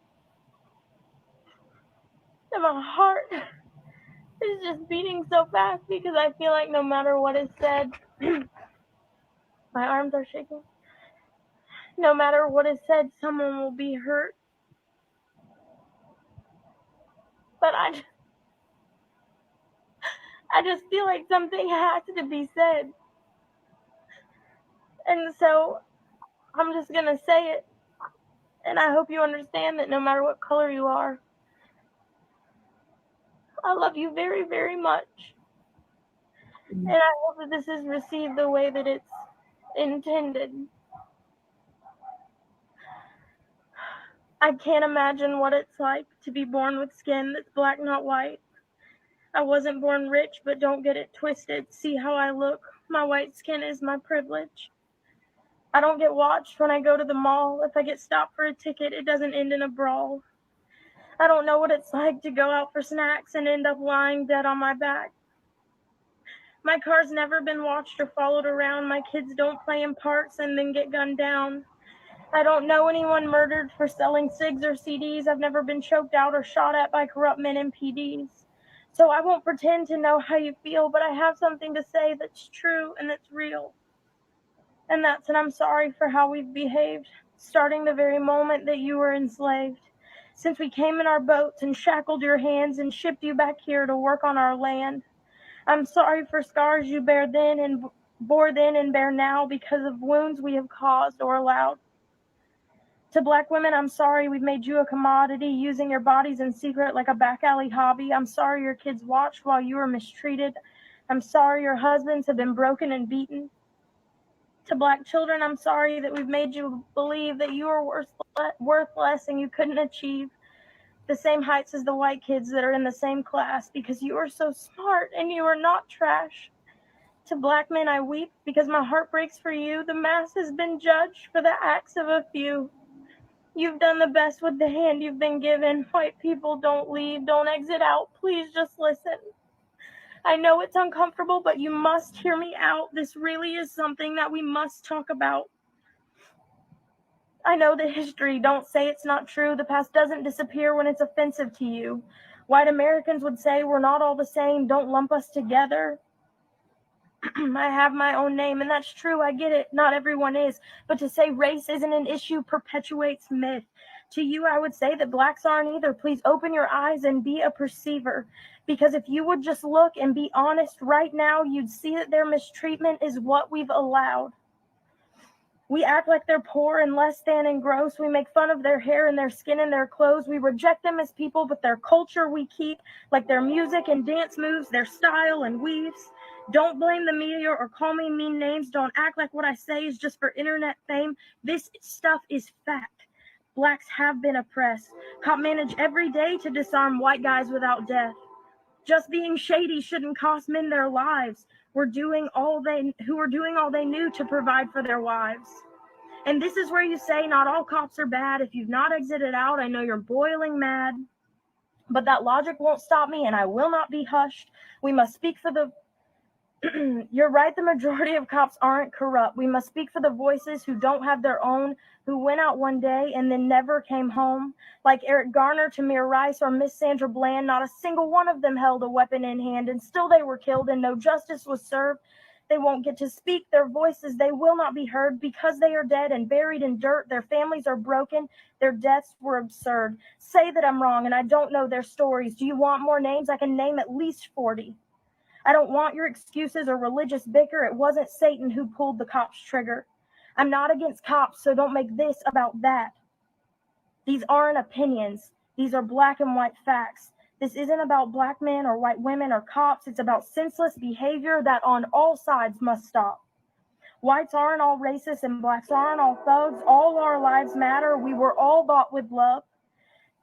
and my heart is just beating so fast because I feel like no matter what is said, my arms are shaking. No matter what is said, someone will be hurt. But I just feel like something has to be said. And so I'm just going to say it. And I hope you understand that no matter what color you are, I love you very, very much. And I hope that this is received the way that it's intended. I can't imagine what it's like to be born with skin that's black, not white. I wasn't born rich, but don't get it twisted. See how I look. My white skin is my privilege. I don't get watched when I go to the mall. If I get stopped for a ticket, it doesn't end in a brawl. I don't know what it's like to go out for snacks and end up lying dead on my back. My car's never been watched or followed around. My kids don't play in parks and then get gunned down. I don't know anyone murdered for selling cigs or CDs. I've never been choked out or shot at by corrupt men in PDs. So I won't pretend to know how you feel, but I have something to say that's true and that's real. And that's that I'm sorry for how we've behaved, starting the very moment that you were enslaved. Since we came in our boats and shackled your hands and shipped you back here to work on our land. I'm sorry for scars you bore then and bear now because of wounds we have caused or allowed. To Black women, I'm sorry we've made you a commodity, using your bodies in secret like a back alley hobby. I'm sorry your kids watched while you were mistreated. I'm sorry your husbands have been broken and beaten. To Black children, I'm sorry that we've made you believe that you are worth less and you couldn't achieve the same heights as the white kids that are in the same class because you are so smart and you are not trash. To Black men, I weep because my heart breaks for you. The mass has been judged for the acts of a few. You've done the best with the hand you've been given. White people, don't leave, don't exit out. Please just listen. I know it's uncomfortable, but you must hear me out. This really is something that we must talk about. I know the history. Don't say it's not true. The past doesn't disappear when it's offensive to you. White Americans would say we're not all the same. Don't lump us together. I have my own name, and that's true. I get it. Not everyone is. But to say race isn't an issue perpetuates myth. To you, I would say that Blacks aren't either. Please open your eyes and be a perceiver. Because if you would just look and be honest right now, you'd see that their mistreatment is what we've allowed. We act like they're poor and less than and gross. We make fun of their hair and their skin and their clothes. We reject them as people, but their culture we keep, like their music and dance moves, their style and weaves. Don't blame the media or call me mean names. Don't act like what I say is just for internet fame. This stuff is fact. Blacks have been oppressed. Cop manage every day to disarm white guys without death. Just being shady shouldn't cost men their lives. Who are doing all they knew to provide for their wives. And this is where you say not all cops are bad. If you've not exited out, I know you're boiling mad. But that logic won't stop me, and I will not be hushed. We must speak for the You're right, the majority of cops aren't corrupt. We must speak for the voices who don't have their own, who went out one day and then never came home. Like Eric Garner, Tamir Rice, or Miss Sandra Bland, not a single one of them held a weapon in hand, and still they were killed and no justice was served. They won't get to speak their voices. They will not be heard because they are dead and buried in dirt. Their families are broken. Their deaths were absurd. Say that I'm wrong and I don't know their stories. Do you want more names? I can name at least 40. I don't want your excuses or religious bicker. It wasn't Satan who pulled the cop's trigger. I'm not against cops, so don't make this about that. These aren't opinions. These are black and white facts. This isn't about black men or white women or cops. It's about senseless behavior that on all sides must stop. Whites aren't all racist and blacks aren't all thugs. All our lives matter. We were all bought with love.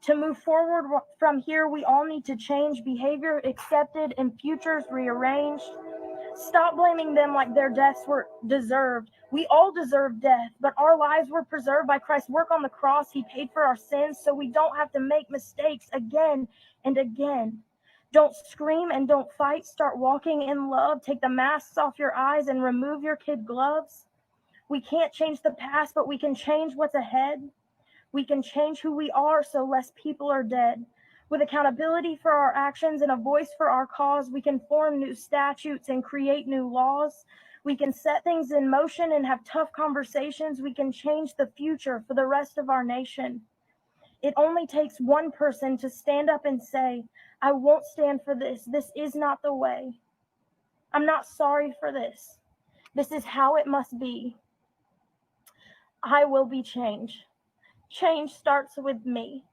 To move forward from here, we all need to change behavior accepted and futures rearranged. Stop blaming them like their deaths were deserved. We all deserve death, but our lives were preserved by Christ's work on the cross. He paid for our sins so we don't have to make mistakes again and again. Don't scream and don't fight. Start walking in love. Take the masks off your eyes and remove your kid gloves. We can't change the past, but we can change what's ahead. We can change who we are so less people are dead. With accountability for our actions and a voice for our cause, we can form new statutes and create new laws. We can set things in motion and have tough conversations. We can change the future for the rest of our nation. It only takes one person to stand up and say, I won't stand for this. This is not the way. I'm not sorry for this. This is how it must be. I will be changed. Change starts with me.